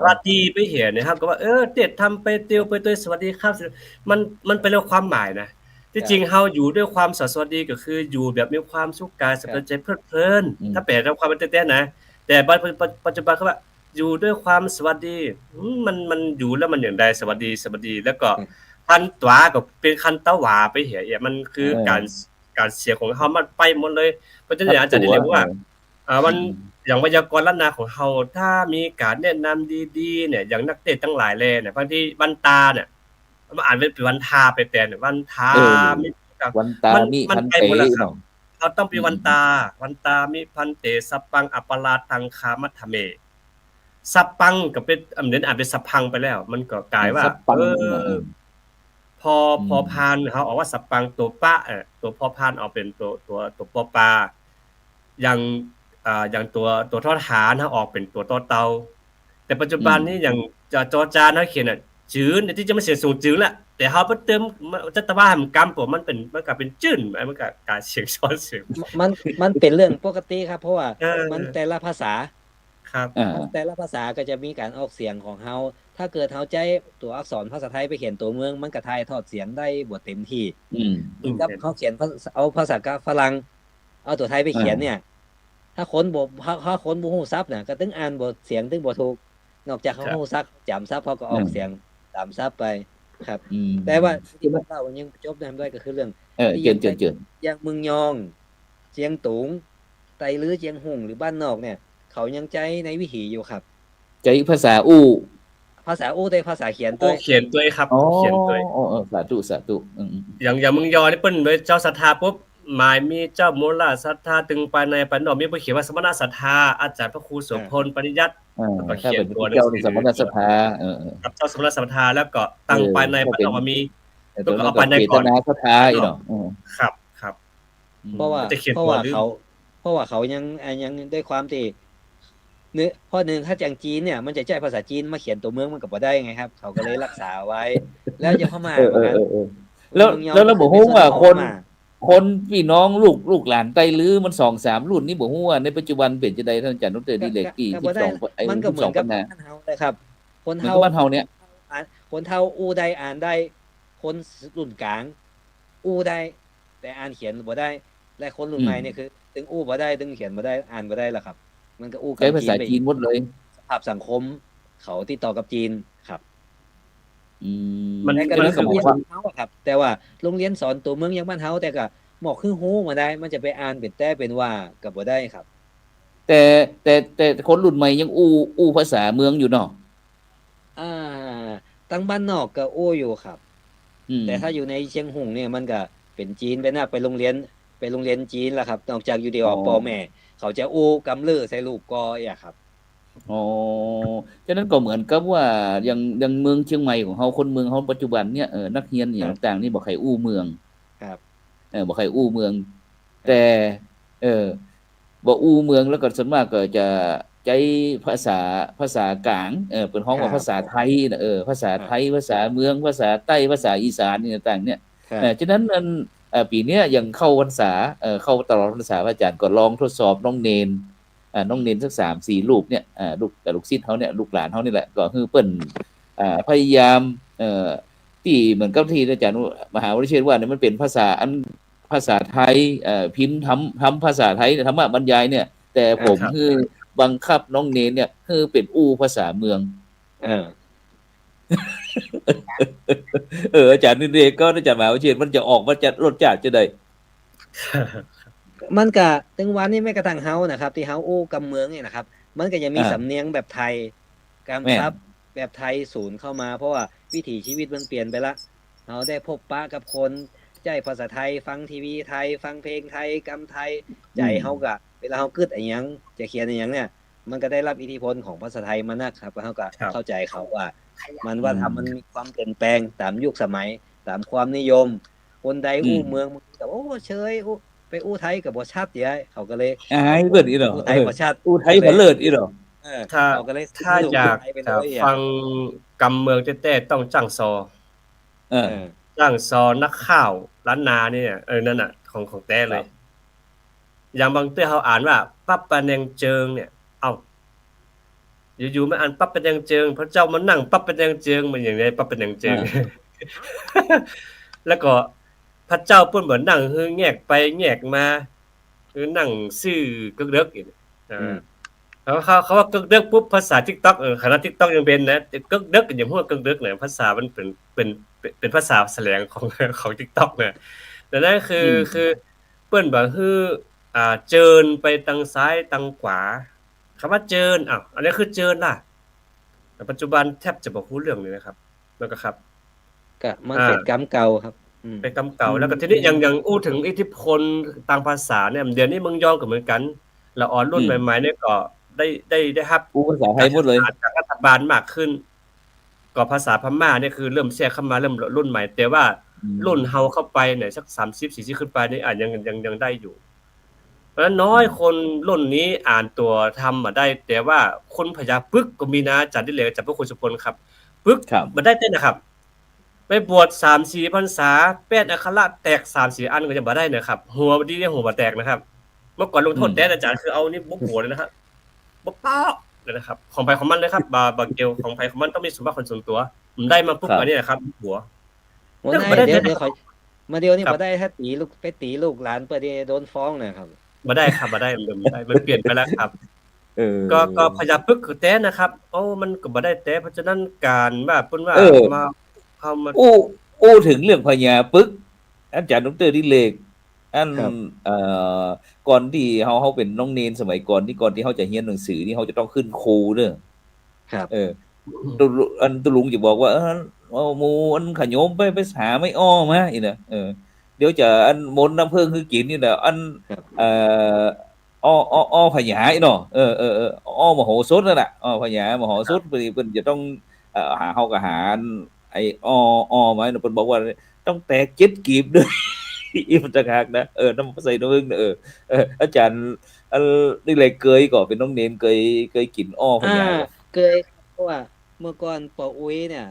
B: สวัสดีไปเหียเนี่ยครับก็ว่าเด็ดทำไปติวไปตัวสวัสดีครับมันเป็นเรื่องความหมายนะที่จริงเฮาอยู่ด้วยความสวัสดีก็คืออยู่แบบมีความสุขกายสบายใจเพลิดเพลินถ้าแปลตามความเป็นแท้ๆนะแต่ปัจจุบันเขาว่าอยู่ด้วยความสวัสดีมันอยู่แล้วมันอย่างใดสวัสดีแล้วก็คันตวาก็เป็นคันตะหวาไปเหียมันคือการเสียของเฮามันไปหมดเลยเพราะฉะนั้นอาจารย์ได้เรียกว่ามันอย่างไวยากรณ์ล้านนาของเฮาถ้ามีการแนะนำดีๆเนี่ยอย่างนักเตะทั้งหลายแลเนี่ยบางทีวันตาเนี่ยมันอ่านเป็นวันทาไปแต่เนี่ยวันทา
A: มีวันตามีพันเตเนาะ
B: เราต้องเป็นวันตามีพันเตสัพพังอัปปลาตังคามัทเมสัพพังก็เป็นอ่านเป็นสัพพังไปแล้วมันก็กลายว่าพอพานเขาออกว่าสัพพังตัวปะตัวพอพานออกเป็นตัวปอปลาอย่างตัวทอฐานเขาออกเป็นตัวตอเตาแต่ปัจจุบันนี้อย่างจอจานเขาเขียนจื้อเนี่ยที่จะไม่เสียสูงจื้อละแต่เขาไปเติมจะตะว่ามันกำผมมันก็เป็นจื้นมันก็การเสียงซ้อนเสียง
C: มันเป็นเรื่องปกติครับเพราะว่ามันแต่ละภาษา
B: ครับ
C: แต่ละภาษาก็จะมีการออกเสียงของเฮาถ้าเกิดเฮาใจตัวอักษรภาษาไทยไปเขียนตัวเมืองมันก็ถ่ายทอดเสียงได้บ่เต็มที่กับเฮาเขียนเอาภาษาฝรั่งเอาตัวไทยไปเขียนเนี่ยถ้าคนบ่ฮู้ศัพท์น่ะก็ตึงอ่านบ่เสียงตึงบ่ถูกนอกจากเขาฮู้ศัพท์จำศัพท์เขาก็ออกเสียงตามศัพท์ไปครับแต่ว่าที่มันเล่ายังจบได้ด้วยก็คือเรื่อง
A: เจิน
C: อย่างเมืองยองเจียงตุงไตลื้อเจียงหุ่งหรือบ้านนอกเนี่ยเขายังใจในวิถีอยู่ครับ
A: ใจภาษาอู้
C: ภาษาอู้ด้วยภาษาเขียน
B: โอ้
C: ด้วย
B: เขียนด้วยครับ
A: อ๋อ
B: เขียนด้วย
A: สาธุสาธุ
B: อย่างเมืองยอนี่เปิ้นเลยเจ้าศรัทธาปุ๊บหมายมีเจ้ามูลศรัทธาตึงปานในปานนอกมีบ่เขียนว่าสมณศรัทธาอาจารย์พระครูโสพลปริยัติแล้วก็
A: ถ้า
B: เขีย
A: เป็น น
B: ตัวหนัง
A: เจ้า
B: สือ
A: สมณศรัทธา
B: กับเจ้าสมณศรัทธาแล้วก็ตั้งปานในปานนอกมี
A: ตัวนั้นก็เจตนาศรัทธาอีเนาะ
B: ครับครับ
C: เพราะว่า
B: จะเขียน
C: เพราะว่า
B: ตัวหรือ
C: เขายังด้วยความที่เนื้อข้อหนึ่งถ้าจังจีนเนี่ยมันจะใช้ภาษาจีนมาเขียนตัวเมืองมันก็บ่ได้ไงครับ เขาก็เลยรักษาไว้ แล้วอย่างพม่าเหมือนกัน
A: แล้วเราบอกว่าคนพี่น้องลูกหลานไต้ลื้อมัน2-3รุ่นนี่บอกว่าในปัจจุบันเป็นจังได๋ท่านอาจารย์ดร.ดิเลกกี้12
C: มันก็เหมือนกับบ้านเฮาเลยครับ คนเฮา
A: บ้านเฮาเนี่ย
C: คนเฮาอู้ได้อ่านได้ คนรุ่นกลางอู้ได้ แต่อ่านเขียนบ่ได้ และคนรุ่นใหม่เนี่ยคือถึงอู้บ่ได้ถึงเขียนบ่ได้อ่านบ่ได้ล่ะครับ มันก็อู้กับ
A: ใช้ภาษาจีนหมดเลย
C: สภาพสังคม เขาติดต่อกับจีนครับ
B: มัน
C: แต่ก็
A: ก็
C: เรี
A: แล้
C: ย
A: วน ก็
C: โรง
A: บอ
C: เรีย
A: ก
C: น
A: ว่า
C: เฮาอะครับ แต่ว่าโรงเรียนสอนตัวเมืองอย่างบ้านเฮาแต่ก็หมอกคือฮู้มาได้ มันจะไปอ่านเป็นแต่เป็นว่าก็บ่ได้ครับ
A: แต่คนรุ่นใหม่ยังอู้ภาษาเมืองอยู่เนาะ
C: ตั้งบ้านนอกก็อู้อยู่ครับ แต่ถ้าอยู่ในเชียงหุงเนี่ยมันก็เป็นจีนไปนะไปโรงเรียนจีนล่ะครับนอกจากอยู่ที่ออกพ่อแม่ เขาจะอู้กำลือใส่ลูกก็อย่างครับ
A: อ๋อฉะนั้นก็เหมือนกับว่าอย่างเมืองเชียงใหม่ของเฮาคนเมืองเฮาปัจจุบันเนี่ยนักเรียนอย่างต่างๆนี่บ่ใครอู้เมือง
C: ครับ
A: บ่ใครอู้เมือง แต่บ่อู้เมืองแล้วก็ส่วนมากก็จะใช้ภาษากลางเป็นห้องว่าภาษาไทยน่ะภาษาไทยภาษาเมืองภาษาใต้ภาษาอีสานนี่ต่างๆเนี่ยฉะนั้นปีเนี้ยยังเข้าพรรษาเข้าตลอดพรรษาพระอาจารย์ก็ลองทดสอบน้องเนนสัก 3-4 รูปเนี่ยลูกศิษย์เฮาเนี่ยลูกหลานเฮานี่แหละก็คือเปิ้นพยายามที่เหมือนกับที่อาจารย์มหาวชิรว่าเนี่ยมันเป็นภาษาไทยพิมพ์ทำภาษาไทยธรรมบรรยายเนี่ยแต่ผมคือบังคับน้องเนนเนี่ยคือเป็นอู้ภาษาเมืองอาจารย์นิเรศก็อาจารย์มหาวชิรมันจะออกมันจะรสชาติจะได้
C: มันก็ถึงวันนี้แม้กระทั่งเฮานะครับที่เฮาอู้กับเมืองนี่นะครับมันก็ยังมีสำเนียงแบบไทยการทับแบบไทยศูนย์เข้ามาเพราะว่าวิถีชีวิตมันเปลี่ยนไปละเฮาได้พบปะกับคนใจภาษาไทยฟังทีวีไทยฟังเพลงไทยกำไทยใจเฮาก็เวลาเฮาคิดอีหยังจะเขียนอีหยังเนี่ยมันก็ได้รับอิทธิพลของภาษาไทยมานะครับเฮาก็เข้าใจเขาว่ามันว่าทำมันมีความเปลี่ยนแปลงตามยุคสมัยตามความนิยมคนใดอู้เมืองมันก็โอ้เฉยไปอู้ไทยก็บ่ชัดเด้เขาก็เลย
A: เบิดอีหรอ
C: อู้ไทยบ่ชัด
A: อู้ไทยบ่เลิศอีหรอ
B: ถ้าอยากฟังกำเมืองแท้ๆต้องจ้างซอจ้างซอนักข่าวล้านนาเนี่ยนั่นน่ะของแท้เลยอย่างบางเตื้อเฮาอ่านว่าปั๊บปะแนงเจิงเนี่ยเอ้าอยู่ๆมาอ่านปั๊บปะแนงเจิงพระเจ้ามานั่งปั๊บปะแนงเจิงมันอย่างไงปั๊บปะแนงเจิงแล้วก็พระเจ้าเพิ่นบ่นั่งฮือแงกไปแงกมาคือนั่งซื่อกึกเดึกแล้วเขาว่ากึกเดึกปุ๊บภาษา TikTok คณะ TikTok ยังเป็นนะกึกเดึกอย่างพวกกึกเดึกเนี่ยภาษามันเป็นภาษาแสลงของ TikTok เนี่ยแต่นั่นคือเปิ้นบ่ฮือเจิญไปทางซ้ายทางขวาคำว่าเจิญอันนี้คือเจิญล่ะแต่ปัจจุบันแทบจะบ่ฮู้เรื่องเลยนะครับแล้วก็ครับ
C: ก็มันเป็นกรรมเก่าครับ
B: เป็นกรรมเก่าแล้วก็ทีนี้ยังอู้ถึงอิทธิพลทางภาษาเนี่ยเดี๋ยวนี้เมืองยองก็เหมือนกันละอ่อนรุ่นใหม่ๆเนี่ยก็ได้รับ
A: ภาษาไทยหมดเลย
B: จากรัฐบาลมากขึ้นก็ภาษาพม่าเนี่ยคือเริ่มแทรกเข้ามาเริ่มรุ่นใหม่แต่ว่ารุ่นเฮาเข้าไปเนี่ยสัก30-40ขึ้นไปนี่ยังได้อยู่เพราะฉะนั้นน้อยคนรุ่นนี้อ่านตัวธรรมมาได้แต่ว่าคนพญาปึกก็มีนะอาจารย์ดิเลกอาจารย์พระคุณสุพลครับปึกบ่ได้เต้นนะครับไปบวช 3-4 พรรษาแป้นอักขระแตก 3-4 อันก็ยังบ่ได้นะครับหัวดีหัวบ่แตกนะครับเมื่อก่อนลงโทษแดนอาจารย์คือเอานี่บ่หัวเลยนะครับบ่ป๊อกเลยนะครับของไผของมันเลยครับบาเกลของไผของมันต้องมีสมบัติคนส่วนตัวผมได้มาปุ๊บอันนี้นะครับหัว
C: บ่ได้เดี๋ยวค่อยมาเดี๋ยวนี้บ่ได้ถ้าตีลูกหลานเปิดโดนฟ้องนะครับ
B: บ่ได้ครับบ่ได้มันเปลี่ยนไปแล้วครับก็พญาปึกคือแท้นะครับโอ้มันก็บ่ได้แท้เพราะฉะนั้นการว่าเพิ่นว่ามา
A: อู้ถึงเรื่องพญาปึกอาจารย์ดร.ดิเลกก่อนที่เฮาเป็นน้องเนนสมัยก่อนที่เฮาจะเรียนหนังสือนี่เฮาจะต้องขึ้นครูเด้อ ตุลุงจะบอกว่าหมู่อันขโยมไปหาไม่อ้อมาอีน่ะเดี๋ยวจะอันมนต์น้ำผึ้งคือกินนี่น่ะอัน
C: ครับ
A: เอ่ออ้อพญาอีเนาะอ้อมโหสถนั่นน่ะอ้อพญามโหสถเพิ่นจะต้องหาเฮาก็หาไอ้อ้อมาเพิ่นบอกว่าต้องแตก7กีบด้วย อีมันต่างหากนะน้ำใส่น้ำผึ้งน่ะอาจารย์นี่แหละเคยก็เป็นน้องเนนเคยกินอ้อพญา
C: เคยเพราะว่าเมื่อก่อนปออุ้ยเนี่ย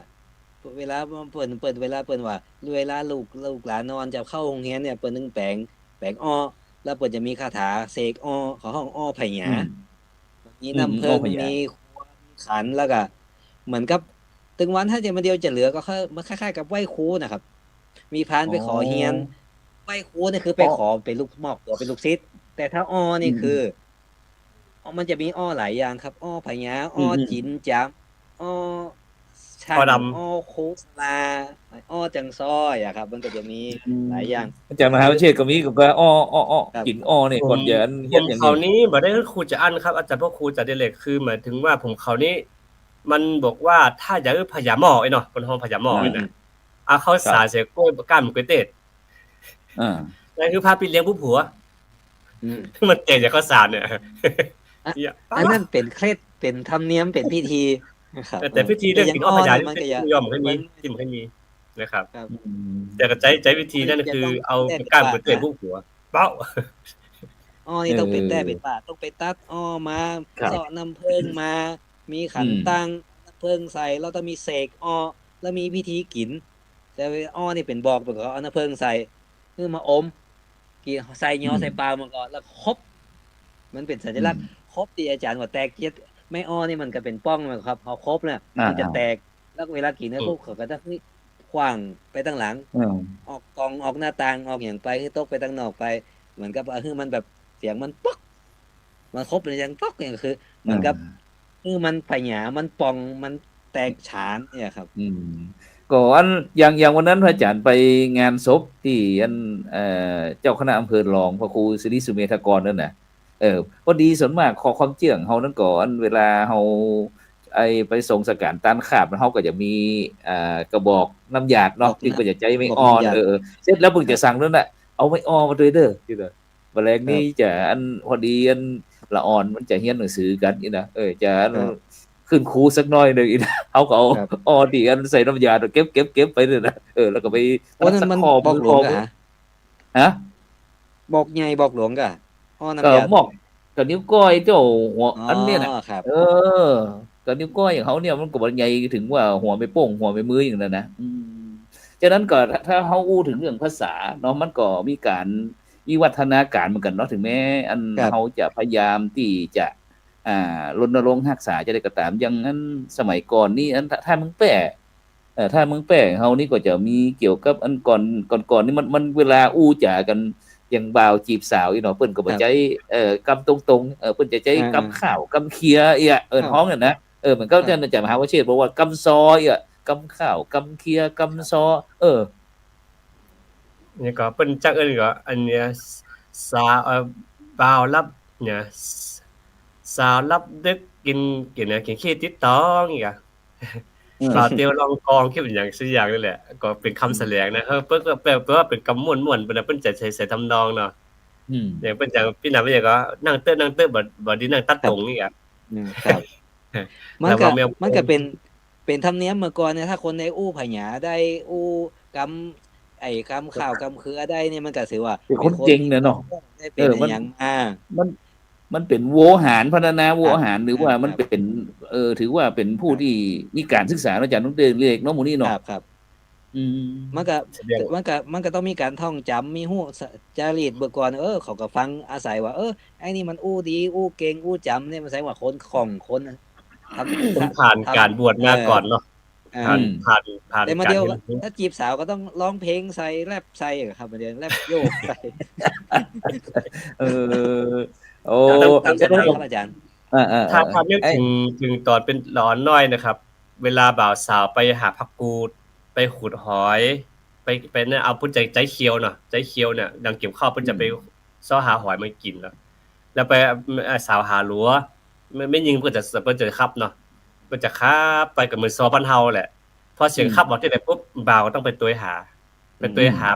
C: เวลาเปิดเวลาเปิ้นว่าเวลาลูกหลานนอนจะเข้าโรงเรียนเนี่ยเปิ้นนึงแปลงอ้อแล้วเปิ้นจะมีคาถาเสกอ้อเขาห้องอ้อไผหยามีน้ำผึ้
A: อ้อง พญา
C: มีควรขันแล้วก็เหมือนกับถึงวันถ้าจะมาเดียวจะเหลือก็มันคล้ายๆกับไหว้ครูนะครับ มีพานไปขอเฮียนไหว้ครูนี่คือไปขอเป็นลูกมอบตัวเป็นลูกศิษย์แต่ถ้าอ้อนี่คือมันจะมีอ้อหลายอย่างครับ อ้อพญาอ้อจินจามอ้อช่าง
B: อ้อดำ
C: อ้อโคสลาอ้อจังซ้อยอะครับ มันก็จะมีหลายอย่าง
A: อาจารย์มหาวิเชษฐ์ก็มีก็ว่าอ้อ
C: ครับ
A: กินอ้อนี่ก่อนจะอัน
B: ผ
A: เฮ็ด
B: ม
A: อย่าง
B: เขา
A: นี้
B: นี้บ่ได้คือครูจะอั้นครับ อาจารย์พ่อครูจะเดเรกคือหมายถึงว่าผมเขานี้ มันบอกว่าถ้าอยากคือพญาหม้อไอ้เนาะเพิ่นฮ้องพญาหม้อไอ้น่ะเอาข้าวสารใส่กล้วยก้านมะเขือเทศ
A: อ่า
B: นั่นคือพาไปเลี้ยงผู้ผัว
C: อืม
B: มันเตะจากข้าวสารเนี่ย
C: อ่ะ
B: เหี้ย
C: อันนั้นเป็นเคล็ดเป็นธรรมเนียมเป็นพิธีนะครับ
B: แต่พิธีเรื่องกินอ้อพญา
C: มันก็
B: ที่
C: อย่า
B: ยอมให้มีที่มันให้มีนะครับ
C: ครับ
B: แต่ก็ใจวิธีนั่นคือเอาก้านมะเขือเทศผู้ผัวเป้า
C: อ้อนี่ต้องเป็นแต่เป็นป่าต้องไปตัดอ้อมา
A: ครับ
C: เสาะน้ำผึ้งมา มีขันตั้งน้ำผึ้งใส่แล้วต้องมีเสกอ้อแล้วมีพิธีกิน แต่อ้อนี่เป็นบอกเป็นเขาเอาน้ำผึ้งใส่คือมาอมกินใส่ยอใส่ปลามาก่อนแล้วครบมันเป็นสัญลักษณ์ครบที่อาจารย์ว่าแตกเจ็ดไม่อ้อนี่มันก็เป็นป้องมันครับพอครบเนี่ยมันจะแตกแล้วเวลากินเนี่ยพวกเขาก็จะขว้างไปตั้งหลัง ออกกองออกหน้าต่างออกอย่างไปคือตกไปตั้งนอกไป เหมือนกับคือมันแบบเสียงมันป๊อกมันครบเลยยังป๊อกเนี่ยคือเหมือนกับคือมันพหยามันปองมันแตกฉานเนี่ยครับ
A: ก็อันอย่างวันนั้นพระอาจารย์ไปงานศพที่อันเจ้าคณะอำเภอรองพระครูสิริสุเมธากรนั่นน่ะพอดีส่วนมากขอความเจื่องเฮานั้นก็อันเวลาเฮาไปส่งสการตานขาบเฮาก็จะมีกระบอกน้ำยาดเนาะที่ก็จะใจไม่อ่อนเสร็จแล้วเพิ่งจะสั่งนั่นน่ะเอาไม่อ่อนมาด้วยเด้อที่เด้อแมลงนี้จะอันพอดีอันละอ่อนมันจะเรียนหนังสือกันนี่นะจะขึ้นครูสักหน่อยนึงอีนะเฮาก็เอาอ่อนที่อันใส่น้ำยาเก็บไปนี่นะแล้วก็ไป
C: นั่นมันบอกหลวงกะ
A: ฮะ
C: บอกใหญ่บอกหลวงกะอ้อน้ำ
A: ก็
C: ยา
A: หมอกกับนิ้วก้อยเจ้าหัวอันเนี้ยน่ะ
C: ครับ
A: กับนิ้วก้อยของเขาเนี่ยมันก็บ่ใหญ่ถึงว่าหัวไม่โป้งหัวไม่มืออย่างนั้นนะฉะนั้นก็ถ้าเฮาอู้ถึงเรื่องภาษาเนาะมันก็มีการวิวัฒนาการเหมือนกันเนาะถึงแม้อันเฮาจะพยายามที่จะรณรงค์รักษาจะได้ก็ตามอย่างนั้นสมัยก่อนนี่อันถ้ามึงแป้ถ้ามึงแป้เฮานี่ก็จะมีเกี่ยวกับอันก่อนนี่มันเวลาอู้จากันอย่างบ่าวจีบสาวอีเนาะเปิ้นก็บ่ใจกำตรงๆเปิ้นจะใจกำข้าวกำเคียอีอ่ะฮ้องนั่นนะเหมือนก็ท่านอาจารย์มหาวชิรบอกว่ากำซออ่ะกำข้าวกำเคียกำซอ
B: นี่ก็เปิ้นจักเอิ้นก็อันเนี้ยบ่าวรับเนี่ยสาวรับดึกกินเนี่ยกินขี้ติดตองอีกอ่ะบ่าวเตียวรองกองคิดเป็นอย่างสักอย่างนี่แหละก็เป็นคำแสลงนะเปิ้นก็แปลว่าเป็นคำม่วนๆเปิ้นจะใส่ทำนองเนาะอย่างเปิ้นอย่างพี่นำอย่างก็นั่งเต้อบ่ดีนั่งตัดตรงนี่อ่ะ
C: ครับมันก็เป็นธรรมเนียมเมื่อก่อนเนี่ยถ้าคนในอู้ผหยาได้อู้กำกำข้าวกำเขือได้เนี่ยมันก็ถือว่า
A: เป็นคนเก่งเนาะ
C: ได้เป็นอย่าง
A: มันเป็นโวหารพัฒนาโวหารหรือว่ามันเป็นถือว่าเป็นผู้ที่มีการศึกษาอาจารย์ต้องเดินเรียกเนาะหมู่นี้เนาะ
C: ครับมันก็ต้องมีการท่องจำมีฮู้จารีตเมื่อก่อนเขาก็ฟังอาศัยว่าไอ้นี่มันอู้ดีอู้เก่งอู้จำเนี่ยมันแสดงว่าคนของคน
B: ผ่านการบวชมาก่อนเนาะผ่าน
C: แต่มาเดียวถ้าจีบสาวก็ต้องร้องเพลงใส่แรปใส่ครับมาเดียวแรปโยกใส่ตามสไตล์ครับอาจารย์
B: ถ้าความนึกถึงตอนเป็นหลอนน้อยนะครับเวลาบ่าวสาวไปหาผักกูดไปขุดหอยไปเนี่ยเอาพุ่นใจเคียวเนาะใจเคียวเนี่ยดังเก็บข้าวเพิ่นจะไปซ้อหาหอยมากินแล้วไปสาวหาหลัวไม่ยิงเพิ่นจะครับเนาะไป มันจะขับไปก็เหมือนซอบ้านเฮาแหละพอเสียงขับออกที่ไหนปุ๊บบ่าวก็ต้องไปตัวยหา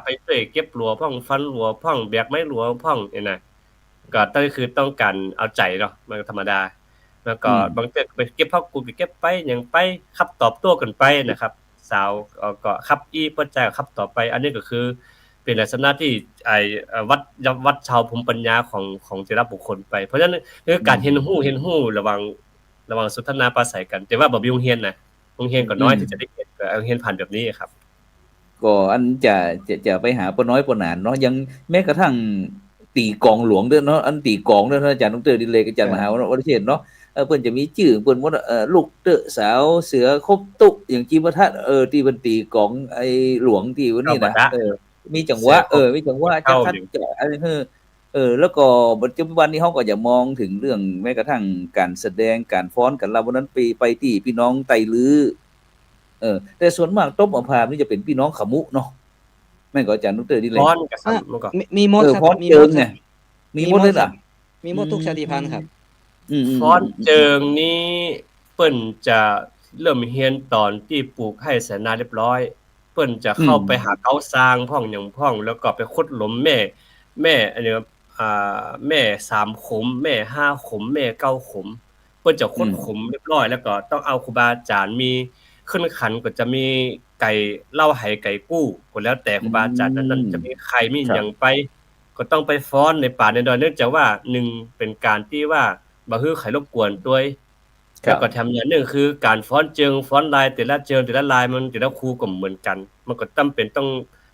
B: ไปช่วยเก็บหลัวพ่องฟันหลัวพ่องแบกไม้หลัวพ่องนี่นะก็คือต้องการเอาใจเนาะมันธรรมดาแล้วก็บางเทื่อไปเก็บพ่อกูก็เก็บไปหยังไปขับตอบโต้กันไปนะครับสาวก็ขับอีเปิ้นใจก็ขับต่อไปอันนี้ก็คือเป็นลักษณะที่วัดชาวภูมิปัญญาของแต่ละบุคคลไปเพราะฉะนั้นคือการเห็นฮู้ระหว่างสนทนาปราศัยกันแต่ว่าบ่มีโรงเรียนนะโรงเรียนก็น้อยที่จะได้เห็นก็เห็นผ่านแบบนี้ครับ
A: ก็อันจะไปหาปน้อยปนานเนาะยังแม้กระทั่งตีกองหลวงด้วยเนาะอันตีกองด้วยอาจารย์ดร.ดิเลกอาจารย์มหาวชิรเนาะเพิ่นจะมีชื่อเพิ่นว่าลูกเตอะสาวเสือคบตุอย่างจีบทัดที่เพิ่นตีกองไอ้หลวงที่วันนี้นะมีจังหวะมีจังหวะจะทัดจะอะไรแล้วก็ปัจจุบันนี้เฮาก็จะมองถึงเรื่องแม้กระทั่งการแสดงการฟ้อนกันเราวันนั้นไปที่พี่น้องไตลือแต่ส่วนมากต้มอภามนี่จะเป็นพี่น้องขมุเนาะแม่นก็อาจารย์ดร.ดิเลก
B: ฟ้อนกับมันก็
C: มีหมดครับ
A: ฟ้อนเจิงเนี่ยมีหมดเลยล่ะ
C: มีหมดทุกชาติพันธุ์ครับ
B: ฟ้อนเจิงนี้เปิ้นจะเริ่มเรียนตอนที่ปลูกให้สานาเรียบร้อยเปิ้นจะเข้าไปหาเก้าซางพ่องหยังพ่องแล้วก็ไปขุดหลุมแม่อันนี้แม่3ขุมแม่5ขุมแม่9ขุมเปิ้นจะขุดขุมเรียบร้อยแล้วก็ต้องเอาครูบาอาจารย์มีขึ้นขันก็จะมีไก่เล่าไหไก่กู้ก็แล้วแต่ครูบาอาจารย์นั้นจะมีใครมีหยังไปก็ต้องไปฟ้อนในป่าในดอยเนื่องจากว่า1เป็นการที่ว่าบ่ฮื้อใครรบกวนด้วยแล้วก็ทำอย่างนึงคือการฟ้อนเจิงฟ้อนลายแต่ละเจิงแต่ละลายมันแต่ละครูก็เหมือนกันมันก็จำเป็นต้อง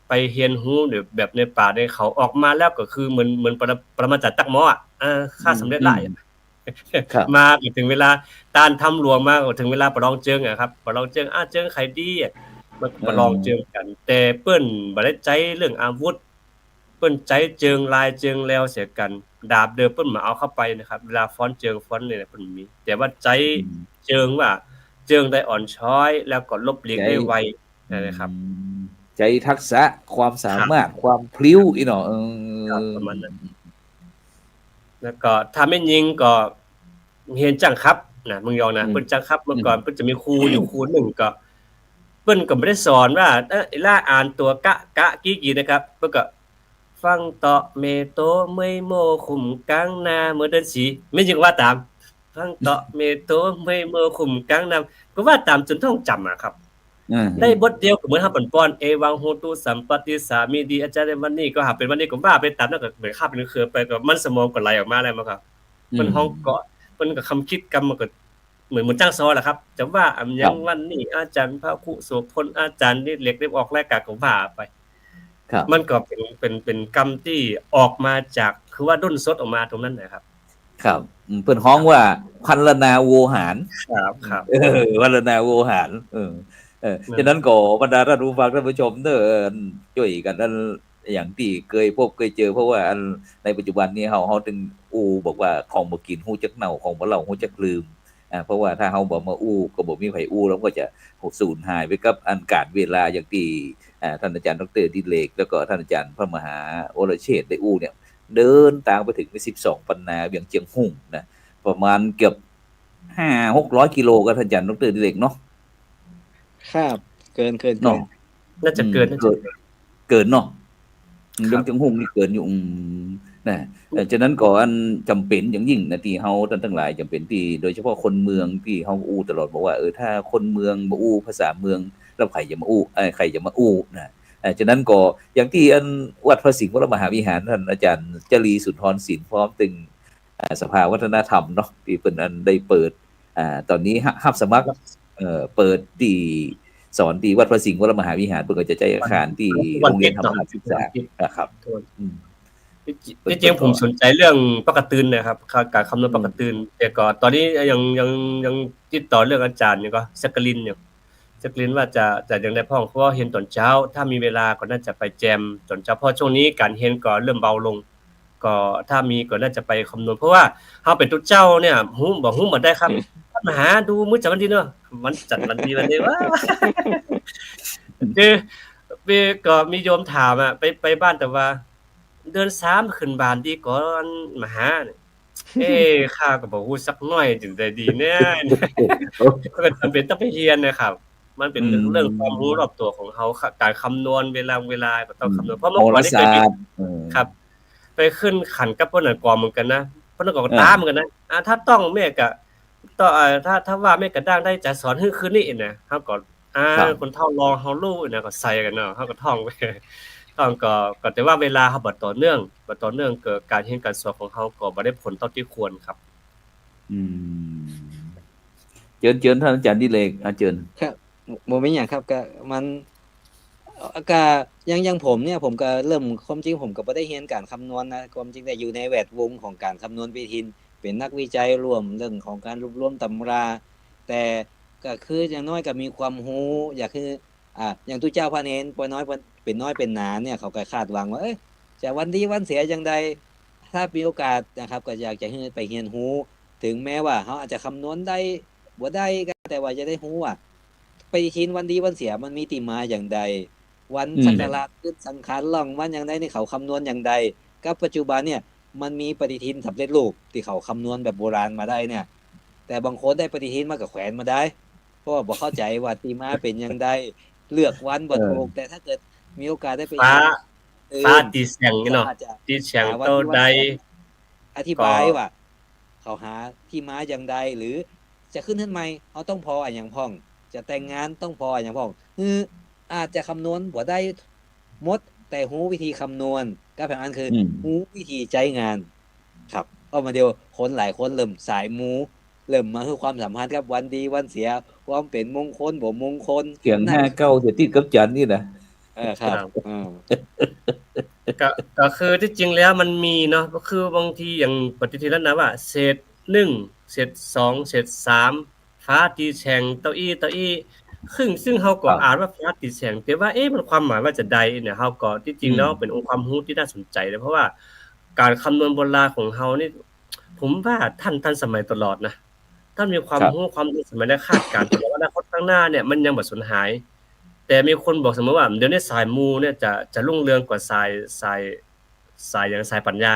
B: ไปเรียนรู้แบบในป่าในเขาออกมาแล้วก็คือเหมือนปรมาจารย์ตักหม้อค่าสำเร็จหลายมาถึงเวลาตานทำหลวงมาถึงเวลาประลองเจิงอ่ะครับประลองเจิงเจิงใครดีมันประลองเจิงกันแต่เปิ้นบ่ได้ใจเรื่องอาวุธเปิ้นใจเจิงลายเจิงแล้วเสียกันดาบเดิมเปิ้นมาเอาเข้าไปนะครับเวลาฟ้อนเจิงฟ้อนเนี่ยเปิ้นมีแต่ว่าใจเจิงว่าเจิงได้อ่อนช้อยแล้วก็ลบเลียงได้ไวนะครับ
A: ใจทักษะความสามารถความพลิ้วอีเนาะ
B: ประมาณนั้นแล้วก็ถ้าแม่นยิงก็เรียนจังครับนะมึงยองนะเปิ้นจังครับเมื่อก่อนเปิ้นจะมีครูอยู่ครูนึงก็เปิ้นก็บ่ได้สอนว่าล่าอ่านตัวกะกี้นะครับเปิ้นก็ฟังเตาะเมโตเมยโมขุมกลางนาเมื่อเดือนสีไม่ยิงว่าตามฟังเตาะเมโตเมยโมขุมกลางนาก็ว่าตามจนท่องจำอ่ะครับได้บทเดียวก็เหมือนเฮาเปิ้นป้อนเอวังโหตุสัมปติสามีดีอาจารย์วันนี้ก็หาเป็นวันนี้ก็ว่าไปตามนั้นก็เหมือนคาบเป็นเครือไปก็มันสมองก็ไหลออกมาแล้วมั้งครับเปิ้นห้องเกาะเปิ้นก็คำคิดกรรมมันก็เหมือนจ้างซอแหละครับจะว่าอำยังวันนี้อาจารย์พระครูโสพลอาจารย์นี่เล็กได้ออกรายการก็ว่าไปมันก็เป็นกรรมที่ออกมาจากคือว่าด้นสดออกมาตรงนั้นนะครับ
A: ครับเพิ่นฮ้องว่าพันลนาโวหาร
B: ครับ
A: พันลนาโวหารฉะนั้นก็บรรดาท่านผู้ฟังท่านผู้ชมเด้อช่วยกันนั่นอย่างที่เคยพบเคยเจอเพราะว่าในปัจจุบันนี้เฮาถึงบอกว่าของบ่กินฮู้จักเน่าของบ่เล่าฮู้จักลืมเพราะว่าถ้าเฮาบ่มาก็บ่มีไผแล้วก็จะสูญหายไปกับอันกาลเวลาอย่างที่ท่านอาจารย์ดร.ดิเลกแล้วก็ท่านอาจารย์พระมหาโอรเชษฐ์ได้เนี่ยเดินทางไปถึง12ปันนาเวียงเจียงหุ่งนะประมาณเกือบ 5-600 กิโลก็ท่านอาจารย์ดร.ดิเลกเนาะ
C: ครับเกิน
B: เนาะน่าจะเกิน
A: เนาะเวียงเจียงหุ่งนี่เกินอยู่นะฉะนั้นก็อันจำเป็นอย่างยิ่งนะที่เฮาท่านทั้งหลายจำเป็นที่โดยเฉพาะคนเมืองที่เฮาตลอดบอกว่าถ้าคนเมืองบ่ภาษาเมืองแล้วใครจะมาใครจะมานะฉะนั้นก็อย่างที่อันวัดพระสิงห์วรมหาวิหารท่านอาจารย์จรีสุนทรศิลป์พร้อมตึงสภาวัฒนธรรมเนาะที่เพิ่นอันได้เปิดตอนนี้รับสมัครเปิดที่สอนที่วัดพระสิงห์วรมหาวิหารเพิ่นก็จะใช้อาคารที่โรงเรียนธรรมศึกษานะครับ
B: จริงๆผมสนใจเรื่องปกตื่นนะครับการคำนวณปกตื่นแต่ก็ตอนนี้ยังติดต่อเรื่องอาจารย์นี่ก็สักกลินอยู่สักกลินว่าจะยังได้พ้องเพราะว่าเห็นตอนเช้าถ้ามีเวลาก็น่าจะไปแจมตอนเช้าเพราะช่วงนี้การเห็นก็เริ่มเบาลงก็ถ้ามีก็น่าจะไปคำนวณเพราะว่าเฮาเป็นตุ๊เจ้าเนี่ยฮู้บ่ได้ครับมาหาดูมื้อจันทร์วันที่เนาะวันจันทร์วันดีวันนี้ว่าก็มีโยมถามไปบ้านแต่ว่าเดือน3ขึ้นบ้านดีก่อนมาหา ข้าก็บ่ฮู้สักหน่อยจึงได้ดีแน่ก็จำเป็นต้องไปเรียนนะครับมันเป็นเรื่องความรู้รอบตัวของเฮาการคำนวณเวลาก็ต้องคำนวณเพราะ
A: โห
B: เมื่อก่อ
A: ราน
B: นี่
A: ศา
B: เคยมี
A: สตร์
B: ครับ ไปขึ้นขันกับเพิ่นน่ะกอเหมือนกันนะเพิ่นก็ตามเหมือนกันนะถ้าต้องแม่ก็ต้องถ้าว่าแม่ก็ดังได้จะสอนคืนนี้น่ะเฮาก็คนเฒ่ารอเฮารู้น่ะก็ใส่กันเนาะเฮาก็ท่องไปท่องก็แต่ว่าเวลาเฮาบ่ต่อเนื่องเกิดการเรียนการสอนของเฮาก็บ่ได้ผลเท่าที่ควรครับ
A: อืมเชิญท่านอาจารย์ดิเรกเชิญ
C: ครับบ่มีหยังครับก็มันก็ยังผมเนี่ยผมก็เริ่มความจริงผมก็บ่ได้เรียนการคำนวณนะความจริงได้อยู่ในแวดวงของการคำนวณปฏิทินเป็นนักวิจัยร่วมเรื่องของการรวบรวมตำรา แต่ก็คืออย่างน้อยก็มีความรู้อยากคืออย่างตุเจ้าพระเนนปอยน้อยเป็นน้อยเป็นหนาเนี่ยเขาก็คาดหวังว่าจะวันดีวันเสียจังใดถ้ามีโอกาสนะครับก็อยากจะให้ไปเรียนรู้ถึงแม้ว่าเขาอาจจะคำนวณได้บ่ได้ก็แต่ว่าจะได้รู้ว่าปฏิทินวันดีวันเสียมันมีที่มาอย่างใดวันสักราชขึ้นสังขารล่องวันอย่างใดนี่เขาคำนวณอย่างใดกับปัจจุบันเนี่ยมันมีปฏิทินสำเร็จรูปที่เขาคำนวณแบบโบราณมาได้เนี่ยแต่บางคนได้ปฏิทินมากับแขวนมาได้เพราะว่าบ่เข้าใจว่าที่มาเป็นอย่างใดเลือกวันบ่ถูกแต่ถ้าเกิดมีโอกาสได้ไป
B: ฟ้าตีแสงนี่เนาะตีแสงเท่าใด
C: อธิบายว่าเขาหาที่มาอย่างใดหรือจะขึ้นขึ้นใหม่เขาต้องพออันอย่างพ่องจะแต่งงานต้องพออันอย่างพ่องอาจจะคำนวณบ่ได้หมดแต่รู้วิธีคำนวณก็แปลว่าคือรู้วิธีใช้งานครับเอามาเดียวคนหลายคนเริ่มสายมูเริ่มมาคือความสัมพันธ์กับวันดีวันเสียความเป็นมงคลบ่มงคล
A: เสียง59จะติดกับจันทร์นี่นะครับ
B: ก็คือที่จริงแล้วมันมีเนาะก็คือบางทีอย่างปฏิทินนั้นนะว่าเศษ1เศษ2เศษ3ฟ้าตีแฉ่งเต้าอี้ซึ่งเฮาก็อ่านว่าฟ้าตีแฉ่งแต่ว่ามันความหมายว่าจะใดเนี่ยเฮาก็ที่จริงแล้วเป็นองค์ความรู้ที่น่าสนใจเลยเพราะว่าการคำนวณโบราณของเฮานี่ผมว่าท่านสมัยตลอดนะท่านมีความรู้ความสมัยและคาดการณ์ว่าอนาคตข้างหน้าเนี่ยมันยังบ่สูญหายแต่มีคนบอกเสมอว่าเดี๋ยวนี้สายมูเนี่ยจะรุ่งเรืองกว่าสายอย่างสายปัญญา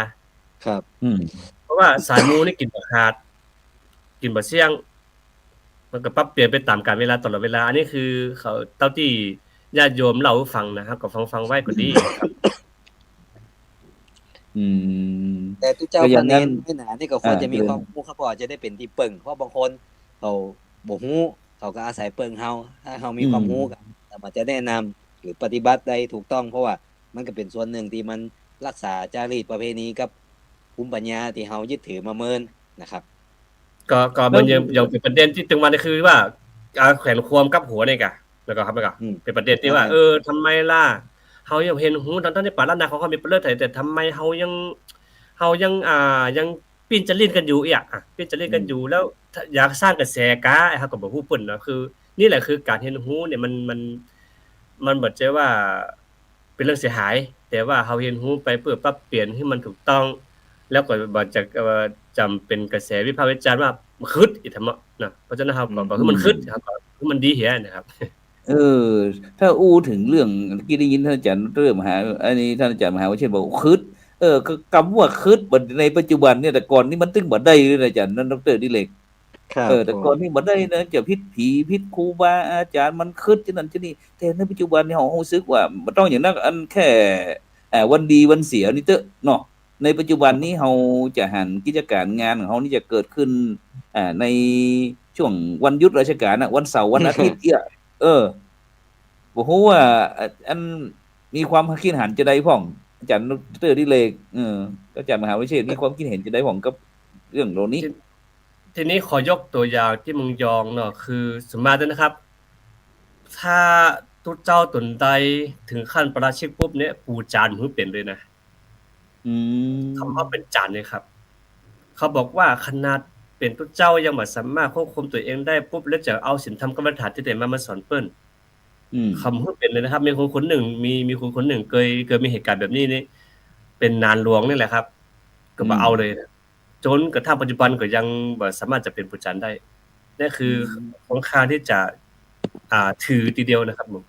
C: ครับ
B: เพราะว่าสายมูนี่กินบ่ขาดกินบ่เสี่ยงมันก็ปรับเปลี่ยนไปตามกาลเวลาตลอดเวลาอันนี้คือเขาเท่าที่ญาติโยมเล่าให้ฟังนะครับก็ฟังไว้ก็ดีครับ
C: แต่ทุกเจ้าพระเนรไม่หนานี่ก็ควรจะมีความรู้ครับเพราะจะได้เป็นที่ปึ้งเพราะบางคนเขาบ่ฮู้เขาก็อาศัยปึ้งเฮาถ้าเฮามีความรู้ก็มันจะแนะนำหรือปฏิบัติได้ถูกต้องเพราะว่ามันก็เป็นส่วนหนึ่งที่มันรักษาจารีตประเพณีกับภูมิปัญญาที่เฮายึดถือมาเมินนะครับ
B: ก็มันยังเป็นประเด็นที่ถึงวันนี้คือว่าแขวนควมกับหัวนี่ก็แล้วก็เป็นประเด็นที่ว่าทำไมล่ะเฮายังเห็นหูทั้งที่ปารานาของเขามีเลิศแต่ทำไมเฮายังยังปิ้นจะลิ้นกันอยู่ปิ้นจะลิ้นกันอยู่แล้วอยากสร้างกระแสกะเฮาก็บ่ฮู้เพิ่นเนาะคือนี่แหละคือการเห็นหูเนี่ยมันบ่ใช่ว่าเป็นเรื่องเสียหายแต่ว่าเฮาเห็นหูไปเพื่อปรับเปลี่ยนให้มันถูกต้องแล้วก็บ่จะจำเป็นกระแสวิพากษ์วิจารณ์ว่ามันคึดอีกทั้งนะเพราะฉะนั้นเฮาก็คือมันคึดครับก็คือมันดีเหียนะครับ
A: ถ้าอู้ถึงเรื่องเมื่อกี้ได้ยินท่านอาจารย์เริ่มหาอันนี้ท่านอาจารย์มหาวิเชษฐ์บอกคึดก็คำว่าคึดในปัจจุบันเนี่ยแต่ก่อนนี่มันตึงบ่ได้เลยอาจารย์นั่นดร.ดิเรกแต่ก่อนนี่บ่ได้นะจะพิษผีพิษครูบาอาจารย์มันคึดจังนั้นจังนี้แต่ในปัจจุบันนี่เฮารู้สึกว่าบ่ต้องอย่างนั้นอันแค่วันดีวันเสียนี่เตอะเนาะในปัจจุบันนี้เฮาจะหันกิจการงานของเฮานี่จะเกิดขึ้นในช่วงวันหยุดราชการวันเสาร์วันอาทิตย์บ่ฮู้ว่าอันมีความคิดเห็นจะได้พ้องอาจารย์ดร.ดิเรกอาจารย์มหาวิเชษฐ์มีความคิดเห็นจะได้พ้องกับเรื่องเหล่านี้
B: ทีนี้ขอยกตัวอย่างที่เมืองยองเนาะคือสมมาตินะครับถ้าทุกเจ้าตนใดถึงขั้นประราชิกปุ๊บเนี่ยปูจานหูเป็นเลยนะคำว่าเป็นจานเนี่ยครับเขาบอกว่าขนาดเป็นทุกเจ้ายังบ่สามารถควบคุมตัวเองได้ปุ๊บแล้วจะเอาศีลธรรมกรรมฐานที่ได้มาสอนเปิ้นคำพูดเป็นเลยนะครับมีคนหนึ่งมีคนคนหนึ่งเคยมีเหตุการณ์แบบนี้นี่เป็นนานหลวงนี่แหละครับก็บ่เอาเลยจนกระทั่งปัจจุบันก็ยังบ่สามารถจะเป็นผู้จันได้นั่นคือของค่าที่จะถือทีเดียวนะครับผม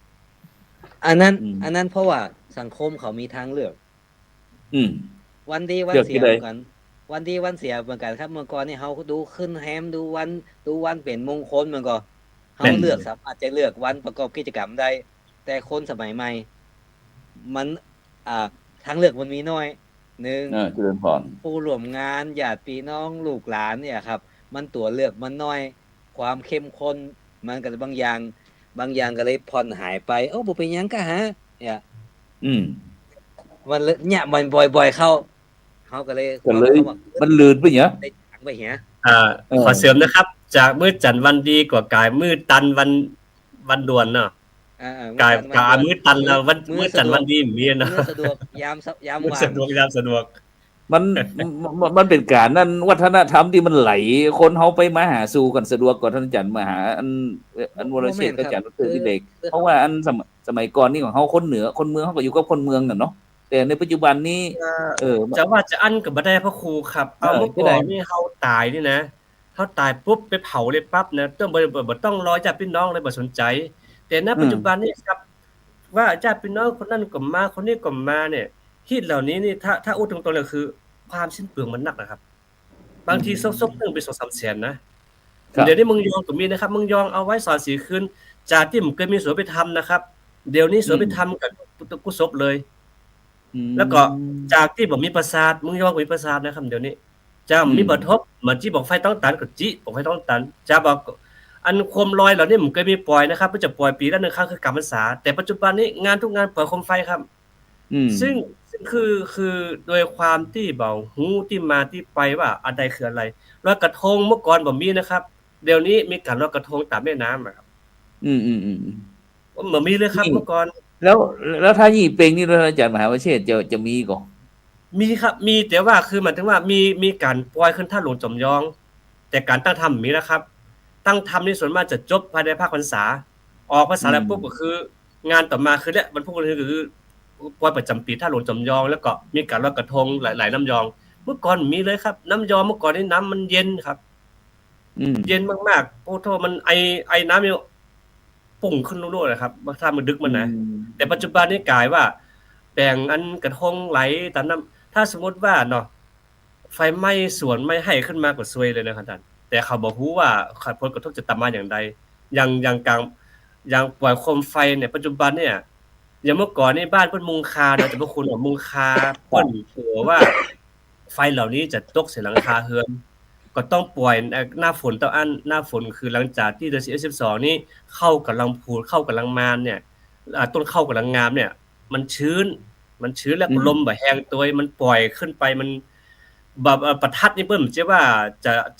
C: อันนั้นเพราะว่าสังคมเขามีทางเลือกวันดีวันเสียกัน วันดีวันเสียเหมือนกันครับเมื่อก่อนนี่เฮาดูขึ้นแฮมดูวันเป็นมงคลเหมือนก็เฮาเลือกสามารถจะเลือกวันประกอบกิจกรรมได้แต่คนสมัยใหม่มันทางเลือกมันมีน้อยหนึ่ง
A: เจริญพร
C: ผู้ร่วมงานญาติพี่น้องลูกหลานเนี่ยครับมันตัวเลือกมันน้อยความเข้มข้นมันก็บางอย่างก็เลยผ่อนหายไปบ่เป็นหยังก็ฮะเนี่ย มันเนี่ยมันบ่อยๆเข้าเขาก็เลย
A: มันลื่นไปเหรอ
C: ได้จังไปเหี้ย
B: ขอเสริมนะครับจากมื้อจันทร์วันดีกว่ากายมื้อตันวันด่วนเนาะกายมื้อตันแล้วมื้อจันทร์วันดีมีเนาะ
C: สะดวกยามว่าง
B: สะดวก
A: มันเป็นการนั้นวัฒนธรรมที่มันไหลคนเฮาไปมาหาสู่กันสะดวกกว่าท่านอาจารย์มาหาอันวรเชษฐ์อาจารย์ดร.ดิเรกเพราะว่าอันสมัยก่อนนี่ของเฮาคนเหนือคนเมืองเฮาก็อยู่กับคนเมืองน่ะเนาะแต่ในปัจจุบันนี้
B: จะว่าจะอั้นก็บ่ได้พระครูครับเอาเมื่อก่อนนี่เฮาตายนี่นะเฮาตายปุ๊บไปเผาเลยปั๊บนะต้องบ่ต้องรอญาติพี่น้องเลยบ่สนใจแต่ณปัจจุบันนี้ครับว่าญาติพี่น้องคนนั้นก็มาคนนี้ก็มาเนี่ยฮีตเหล่านี้นี่ถ้าพูดตรงๆเลยคือความสิ้นเปลืองมันหนักนะครับบางทีซกๆนึงไป 2-3 แสนนะเดี๋ยวนี้เมืองยองก็มีนะครับเมืองยองเอาไว้สอนสีคืนจากที่มันเคยมีสวนไปทำนะครับเดี๋ยวนี้สวนไปทำกับกุศลเลยแล้วก็จากที่บ่มีปราสาทเมืองยองก็มีปราสาทนะครับเดี๋ยวนี้จะมีบ่ทบเหมือนที่บอกไฟต้องตันก็จิบอกไฟต้องตันจะบอกอันโคมลอยเหล่านี้มันเคยมีปล่อยนะครับมันจะปล่อยปีละ1ครั้งคือกรรมพรรษาแต่ปัจจุบันนี้งานทุกงานปล่อยโคมไฟครับซึ่งคือโดยความที่เบาหูที่มาที่ไปว่าอันใดคืออะไรลอยกระทงเมื่อก่อนบ่มีนะครับเดี๋ยวนี้มีการลอยกระทงตามแม่น้ำครับบ่มีเลยครับเมื่อก่อน
A: แล้วถ้ายี่เปงนี่อาจารย์มหาวิเชษฐ์จะมีก่อ
B: มีครับมีแต่ว่าคือหมายถึงว่ามีการปล่อยขึ้นท่าหลวงจอมยองแต่การตั้งธรรมมีนะครับตั้งธรรมนี่ส่วนมากจะจบภายในภาคพรรษาออกพรรษาแล้วปุ๊บก็คืองานต่อมาคือเนี่ยวันพุธก็คือปล่อยประจำปีท่าหลวงจอมยองแล้วก็มีการลอยกระทงหลายๆน้ำยองเมื่อก่อนมีเลยครับน้ำยองเมื่อก่อนนี่น้ำมันเย็นครับเย็นมากๆโอ้โธ่มันไอน้ำนี่ปุ่งขึ้นโลดๆเลยครับถ้ามันดึกมันนะแต่ปัจจุบันนี่กลายว่าแบ่งอันกระทงไหลตามน้ำถ้าสมมติว่าเนาะไฟไหม้สวนไม่ให้ขึ้นมาก็ซวยเลยนะครับท่านแต่เขาบอกฮู้ว่าผลกระทบจะตามมาอย่างใดอย่างกลางอย่างปล่อยโคมไฟเนี่ยปัจจุบันเนี่ยอย่างเมื่อก่อนนี่บ้านเพิ่นมุงคาเนาะแต่พวกคุณมุงคาเพิ่นกลัวว่าไฟเหล่านี้จะตกใส่หลังคาเรือนก็ต้องปล่อยหน้าฝนต้องอันหน้าฝนคือหลังจากที่เดือน12นี่เข้ากำลังพูดเข้ากำลังมานเนี่ยต้นเข้ากำลังงามเนี่ยมันชื้นแล้วลมบ่แห้งตัวมันปล่อยขึ้นไปมันประทัดนี่เพิ่นสิว่า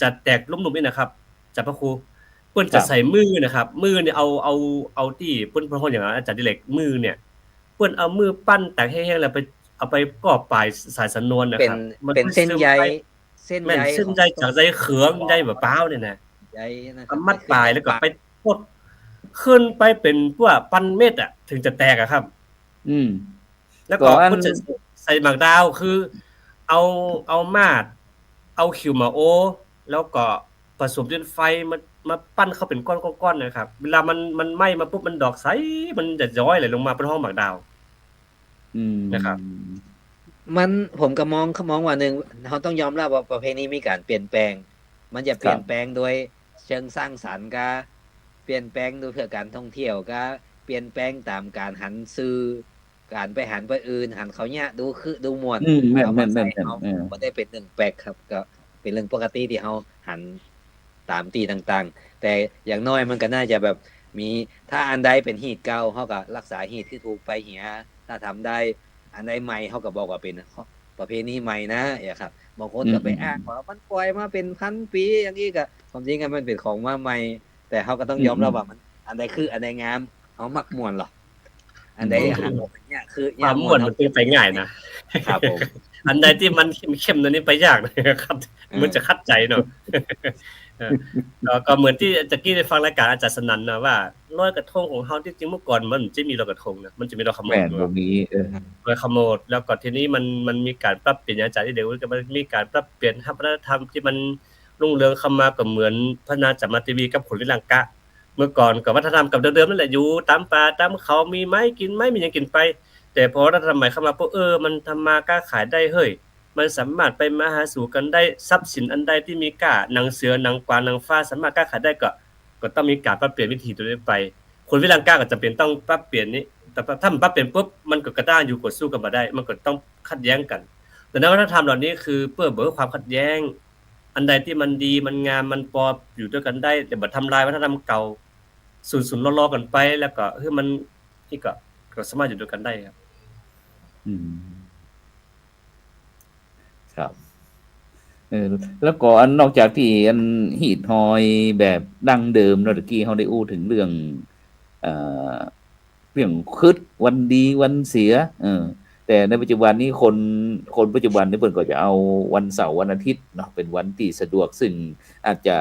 B: จะแตกลุ่มๆนี่นะครับจับพระครูเพิ่นจะใส่มือนะครับมือเนี่ยเอาที่เพิ่นพูดอย่างอาจารย์ดิเรกมือเนี่ยเพิ่นเอามือปั้นแตกแห้งๆแล้วไปเอาไปก่อปลายสายสนวนนะครับ
C: มันเป็นเส้นใย
B: จากใยเขืองใยมะพร้าวเนี่ยนะ
C: ใยนะครับ
B: มัดปลายแล้วก็ไปพดขึ้นไปเป็นพวกปั้นเม็ดถึงจะแตกครับแล้วก็เพิ่นจะใส่หมากดาวคือเอามาดเอาขิวมาโอแล้วก็ผสมจนไฟมาปั้นเข้าเป็นก้อนๆนะครับเวลามันไหม้มาปุ๊บมันดอกใสมันจะย้อยไหลลงมาเป็นห้องหมากดาวนะครับ
C: ผมก็มองว่านึงเราต้องยอมรับว่าประเพณีมีการเปลี่ยนแปลงมันจะเปลี่ยนแปลงโดยเชิงสร้างสรรค์ก็เปลี่ยนแปลงโดยเพื่อการท่องเที่ยวก็เปลี่ยนแปลงตามการหันซื้อการไปหันไปอื่นหันเขาเนี่ยดูม่วน
A: เอามาใส่
C: เฮาบ่ได้เป็นเรื่องแปลกครับก็เป็นเรื่องปกติที่เฮาหันตามที่ต่างๆแต่อย่างน้อยมันก็น่าจะแบบมีถ้าอันใดเป็นฮีตเก่าเฮาก็รักษาฮีตที่ถูกไปเหียถ้าทำได้อันใดใหม่เฮาก็บอกว่าเป็นประเพณีใหม่นะครับบางคนก็ไปอ้างว่ามันปล่อยมาเป็นพันปีอย่างนี้ก็ความจริงมันเป็นของมาใหม่แต่เฮาก็ต้องยอมรับว่ามันอันใดคืออันใดงามเฮามักม่วนหรออันใดเนี่ยคือ
B: ความม่วนมันเป็นไปง่ายนะครับผมอันใดที่มันเข้มๆนั่นนี่ไปยากนะครับมันจะคัดใจเนาะก็เหมือนที่ตะกี้ได้ฟังรายการอาจารย์สนั่นนะว่าลอยกระทงของเฮาที่จริงเมื่อก่อนมันจะมีลอยกระทงนะมันจะมีลอยขโมย
A: บ่มี
B: ลอยขโมยแล้วก็ทีนี้มันมีการปรับเปลี่ยนอาจารย์ที่เดี๋ยวก็มันมีการปรับเปลี่ยนวัฒนธรรมที่มันรุ่งเรืองเข้ามาก็เหมือนพระนาจามาทีวีกับขุนลิลังกะเมื่อก่อนก็วัฒนธรรมกับเดิมๆนั่นแหละอยู่ตามป่าตามเขามีไม้กินไม้มีหยังกินไปแต่พอวัฒนธรรมใหม่เข้ามาปุ๊บมันทำมาค้าขายได้เฮ้ย มันสามารถไปมาหาสู่กันได้ทรัพย์สินอันใดที่มีค่าหนังเสือหนังกวางหนังฟ้าสามารถค้าขายได้ก็ต้องมีการปรับเปลี่ยนวิธีตัวนี้ไปคนวิลังกาก็จำเป็นต้องปรับเปลี่ยนนี้แต่ถ้ามันปรับเปลี่ยนปุ๊บมันก็กระด้างอยู่กดสู้กันมาได้มันก็ต้องขัดแย้งกันแต่ในวัฒนธรรมเหล่านี้คือเพื่อเบิกความขัดแย้งอันใดที่มันดีมันงามมันปออยู่ด้วยกันได้แต่บ่ทำลายวัฒนธรรมเก่าสุนๆล้อๆกันไปแล้วก็คือมันที่ก็สามารถอยู่ด้วยกันได้ครับ
A: ครับแล้วก็อันนอกจากที่อันหีดหอยแบบดั้งเดิมเนาะตะกี้เขาได้อู้ถึงเรื่องเรื่องคึดวันดีวันเสียแต่ในปัจจุบันนี้คนปัจจุบันนี่เพิ่นก็จะเอาวันเสาร์วันอาทิตย์เนาะเป็นวันที่สะดวกซึ่งอาจจะ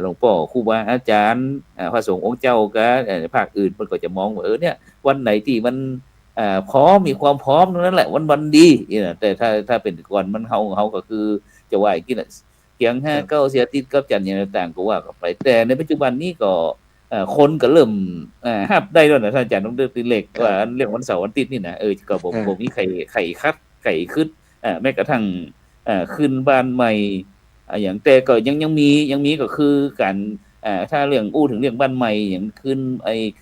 A: หลวงพ่อครูบาอาจารย์พระสงฆ์องค์เจ้าก็ภาคอื่นเพิ่นก็จะมองว่าเนี่ยวันไหนที่มันพร้อมมีความพร้อมนั่นแหละวันดีแต่ถ้าเป็นก่อนมันเฮาก็คือจะว่าอีกน่ะเกียง5 9เสียติดกับจันทร์อย่างต่างๆก็ว่ากันไปแต่ในปัจจุบันนี้ก็คนก็เริ่มรับได้แล้วนะท่านอาจารย์ต้องเลือกตีเลขว่าเรื่องวันเสาร์วันอาทิตย์นี่นะก็บ่มีไข่คัดไข่ขึ้นแม้กระทั่งขึ้นบ้านใหม่อย่างแต่ก็ยังมีก็คือการถ้าเรื่องอู้ถึงเรื่องบ้านใหม่อย่างขึ้น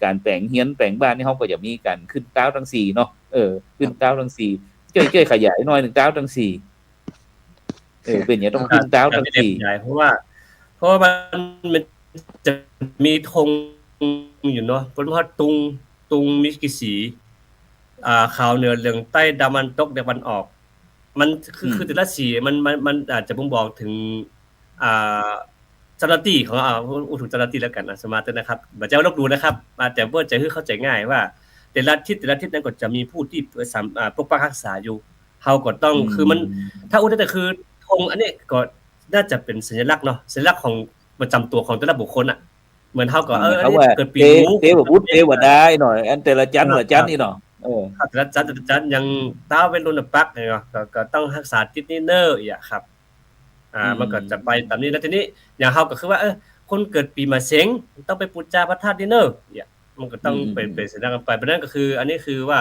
A: การแปลงเฮียนแปลงบ้านนี่เฮาก็จะมีการขึ้นต้าวทั้ง4เนาะขึ้นต้าวทั้ง4จ้อยๆขยายหน่อยนึงต้าวทั้ง4เป็นอย่างต้องขึ้นต้าวทั้ง4
B: เพราะว่ามันจะมีธงอยู่เนาะเพราะว่าตุงมีกี่สีขาวเหนือเหลืองใต้ตะวันตกตะวันออกมันคือแต่ละสีมันอาจจะบ่งบอกถึงเจ้าหน้าที่ของถูกเจ้าหน้าที่แล้วกันนะสมาร์ทนะครับบ่จะลบหลู่นะครับแต่เพื่อจะให้เข้าใจง่ายว่าแต่ละทิศนั้นก็จะมีผู้ที่ปกปักรักษาอยู่เฮาก็ต้องคือมันถ้าแต่คือธงอันนี้ก็น่าจะเป็นสัญลักษณ์เนาะสัญลักษณ์ของประจำตัวของแต่ละบุคคลเหมือนเฮาก็
A: เกิดปีงูเทวบุตรเทวดาหน่อยอันแต่ละจันทร์นี่เนาะ
B: แต่ละจันยังตาเป็นรุนปักเนาะก็ต้องรักษาทิศนี้เนอร์อย่างครับมันก็จะไปตามนี้แล้วทีนี้อย่างเฮาก็คือว่าคนเกิดปีมะเส็งต้องไปปูชาพระธาตุนี่เนอร์อย่างมันก็ต้องเป็นสัญลักษณ์กันไปเพราะนั้นก็คืออันนี้คือว่า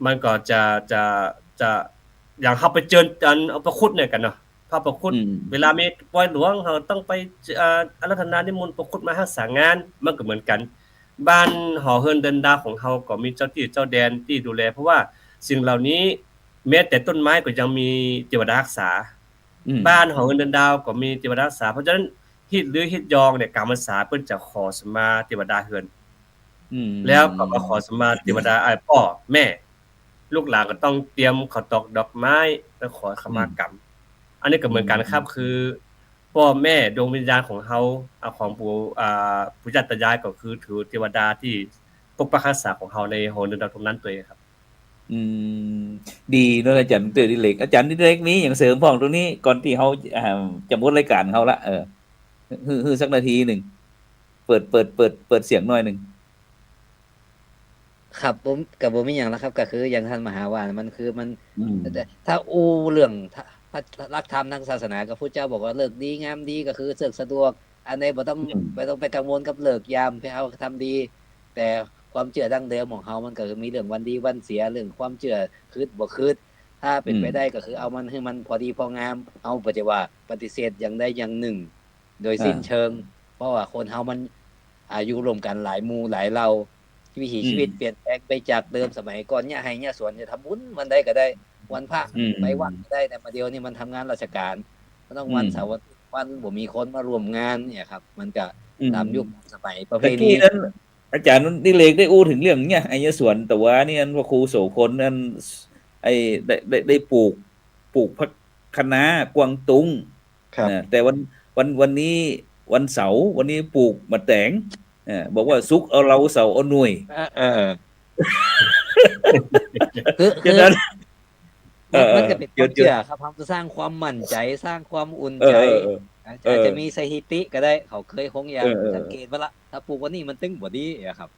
B: มันก็จะอย่างเฮาไปเจิญอันเอาพระคุดเนี่ยกันเนาะพระประคุดเวลามีปล่อยหลวงเฮาต้องไปอาราธนานิมนต์ประคุดมารักษางานมันก็เหมือนกันบ้านหอเฮิรนเดินดาของเฮาก็มีเจ้าที่เจ้าแดนที่ดูแลเพราะว่าสิ่งเหล่านี้แม้แต่ต้นไม้ก็ยังมีเทวดารักษาบ้านหอเฮิรนเดินดาวก็มีเทวดารักษาเพราะฉะนั้นฮิตหรือฮิตยองเนี่ยกรรมษาเพิ่นจะขอสมาเทวดาเฮือนแล้วก็มาขอสมาเทวดาพ่อแม่ลูกหลานก็ต้องเตรียมข้าวตอกดอกไม้แล้วขอขมากรรมอันนี้ก็เหมือนกันครับคือพ่อแม่ดวงวิญญาณของเฮาของปู่ย่าตายายก็คือถือเทวดาที่ปกปักรักษาของเฮาในหอเดินดาวตรงนั้นตัวเองครับ
A: ดีเนาะอาจารย์ดิเรกอาจารย์ดิเรกนี้อย่างเสริมพ้องตรงนี้ก่อนที่เฮาจะหมดรายการเฮาละฮือสักนาทีนึงเปิดเสียงหน่อยนึง
C: ครับผมก็บ่มีหยังแล้วครับก็คืออย่างท่านมหาว่ามันคือมันถ้าเรื่องหลักธรรมทางศาสนาก็พุทธเจ้าบอกว่าเลิกดีงามดีก็คือสะดวกอันนี้บ่ต้องไปกังวลกับเลิกยามให้เฮาทำดีแต่ความเชื่อดั้งเดิมของเฮามันก็มีเรื่องวันดีวันเสียเรื่องความเชื่อคิดบ่คิดถ้าเป็นไปได้ก็คือเอามันให้มันพอดีพองามเอาบ่จะว่าปฏิเสธอย่างใดอย่างหนึ่งโดยสิ้นเชิงเพราะว่าคนเฮามันอายุรวมกันหลายหมู่หลายเหล่าวิถีชีวิตเปลี่ยนแปลงไปจากเดิมสมัยก่อนเนี่ยให้เนี่ยสวนจะทำบุญมันได้ก็ได้วันพระไปวัดได้แต่มาเดียวนี่มันทำงานราชการมันต้องวันเสาร์วันบ่มีคนมารวมงานเนี่ยครับมันก็ตามยุคสมัยประเพณี
A: นั้นอาจารย์ดิเรกได้อู้ถึงเรื่องเนี่ยไอ้สวนแต่ว่านี่อันพระครูโสพลนั่นได้ปลูกพระคะน้ากวางตุ้งแต่วันนี้วันเสาร์วันนี้ปลูกมะแตงบอกว่าสุกเอาเราเสาเอาหน่วย
C: คือนั้นมันก็เป็นความเชื่อครับจะสร้างความมั่นใจสร้างความอุ่นใจอาจจะมีสถิติก็ได้เขาเคยคงอย่างสังเกตว่าละถ้าปลูกวันนี้มันตึงบ่ดีครับ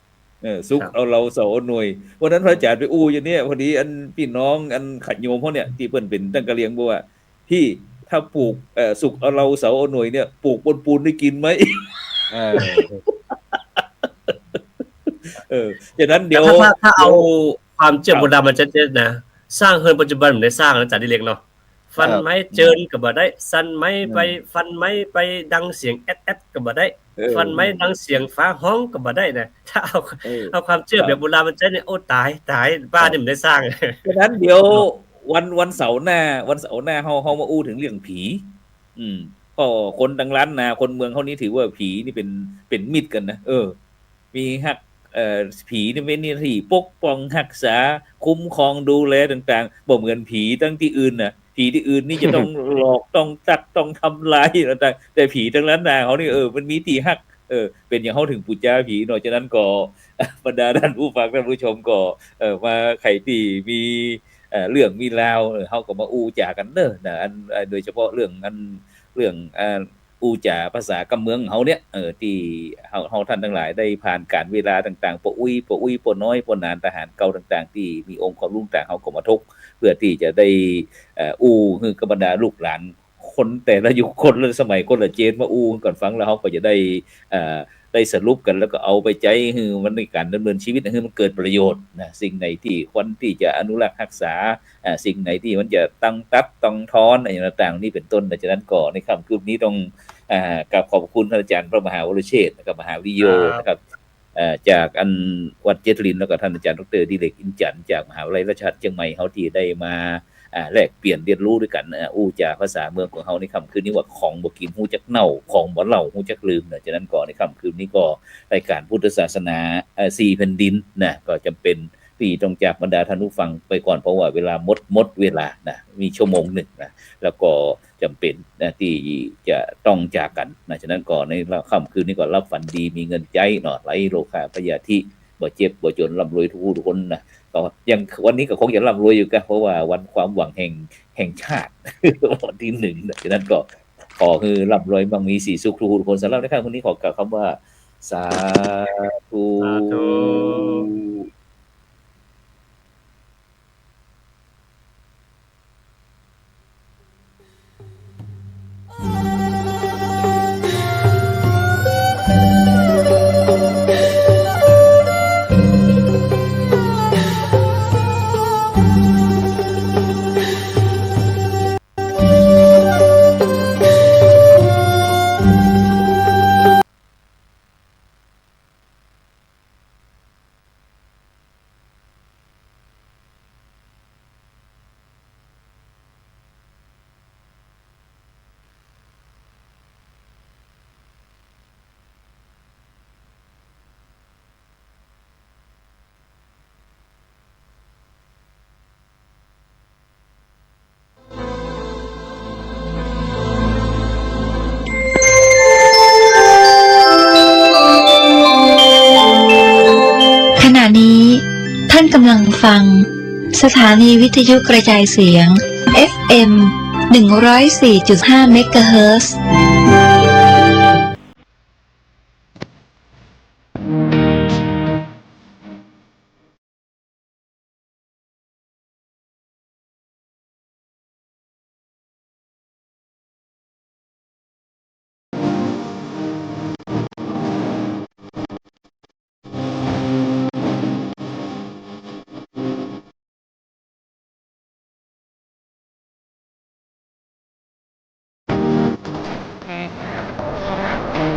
A: สุกเอาเราเสาเอาหน่วยวันนั้นพระอาจารย์ไปอู้อยู่เนี่ยพอดีอันพี่น้องอันขัดโยมเขาเนี่ยที่เพิ่นเป็นตั้งกะเลียงบอกว่าพี่ถ้าปลูกสุกเอาเราเสาเอาหน่วยเนี่ยปลูกบนปูนได้กินไหมฉะนั้นเดี๋ยว
B: ถ้าเอาความเชื่อโบราณมันจะนะ สร้างเฮือนปัจจุบันมันได้สร้างแล้วจัดดิเล็กเนาะฟันไม้เจินก็บ่ได้สั่นไม้ไปฟันไม้ไปดังเสียงแอดๆก็บ่ได้ฟันไม้ดังเสียงฟ้าฮ้องก็บ่ได้นะถ้าเอาความเชื่อแบบโบราณมันจะเนี่ยโอ้ตายบ้านนี่มันได้สร้าง
A: ฉะนั้นเดี๋ยววันเสาร์หน้าเฮามาอู้ถึงเรื่องผี ก็คนดังล้านนาคนเมืองเขานี่ถือว่าผีนี่เป็นมิตรกันนะมีฮักผีนี่เป็นหน้าที่ปกป้องรักษาคุ้มครองดูแลต่างๆบ่เหมือนผีทั้งที่อื่นน่ะผีที่อื่นนี่จะต้อง หลอกต้องจักต้องทำลายต่างๆแต่ผีทั้งล้านนาเขานี่มันมีที่ฮักเป็นอย่างเขาถึงปูจาผีเนาะฉะนั้นก็บรรดาท่านผู้ฟังท่านผู้ชมก็มาใครที่มีเรื่องมีราวเฮาก็มาอู้จากันเด้อนะอันโดยเฉพาะเรื่องอูจาภาษากำเมืองเฮาเนี่ยที่เฮาท่านทั้งหลายได้ผ่านการเวลาต่างๆปะอุ้ยปะน้อยปะนานทหารเก่าต่างๆที่มีองค์ความรู้ต่างเฮาก็มาทบเพื่อที่จะได้คือกบรรดาลูกหลานคนแต่ละยุคคนละสมัยคนละเจนมาก่อนฟังแล้วเฮาก็จะได้สรุปกันแล้วก็เอาไปใช้คือมันในการดำเนินชีวิตคือมันเกิดประโยชน์นะสิ่งไหนที่ควรที่จะอนุรักษ์รักษาสิ่งไหนที่มันจะต้องทอนอะไรต่างๆนี่เป็นต้นดังนั้นก็ในค่ำคืนนี้ต้องกับขอบคุณท่านอาจารย์พระมหาวรเชษฐ์นะครับมหาวิโยนะครับจากอันวัดเจตลินแล้วก็ท่านอาจารย์ดร.ดิเรกอินจันทร์จากมหาวิทยาลัยราชภัฏเชียงใหม่เฮาที่ได้มาแลกเปลี่ยนเรียนรู้ด้วยกันจาภาษาเมืองของเฮาในค่ำคืนนี้ว่าของบ่กินฮู้จักเน่าของบ่เล่าฮู้จักลืมฉะนั้นก็ในค่ำคืนนี้ก็รายการพุทธศาสนา4แผ่นดินนะก็จำเป็นที่ต้องจากบรรดาท่านผู้ฟังไปก่อนเพราะว่าเวลาหมดเวลานะมีชั่วโมงนึงนะแล้วก็จำเป็นนะที่จะต้องจากกันนะฉะนั้นก็ในค่ำคืนนี้ก็รับฝันดีมีเงินใจเนาะไหลโลภะพยาธิบ่เจ็บบ่จนร่ำรวยทุกคนนะก็ยังวันนี้ก็คงจะร่ำรวยอยู่กันเพราะว่าวันความหวังแห่งชาติ วันที่1นะฉะนั้นก็ขอคือร่ำรวยมั่งมีสีสุขทุกคนสำหรับในค่ำคืนนี้ขอกล่าวคำว่าสาธุ
D: ขณะนี้ท่านกำลังฟังสถานีวิทยุกระจายเสียง FM 104.5 เมกะเฮิรตซ์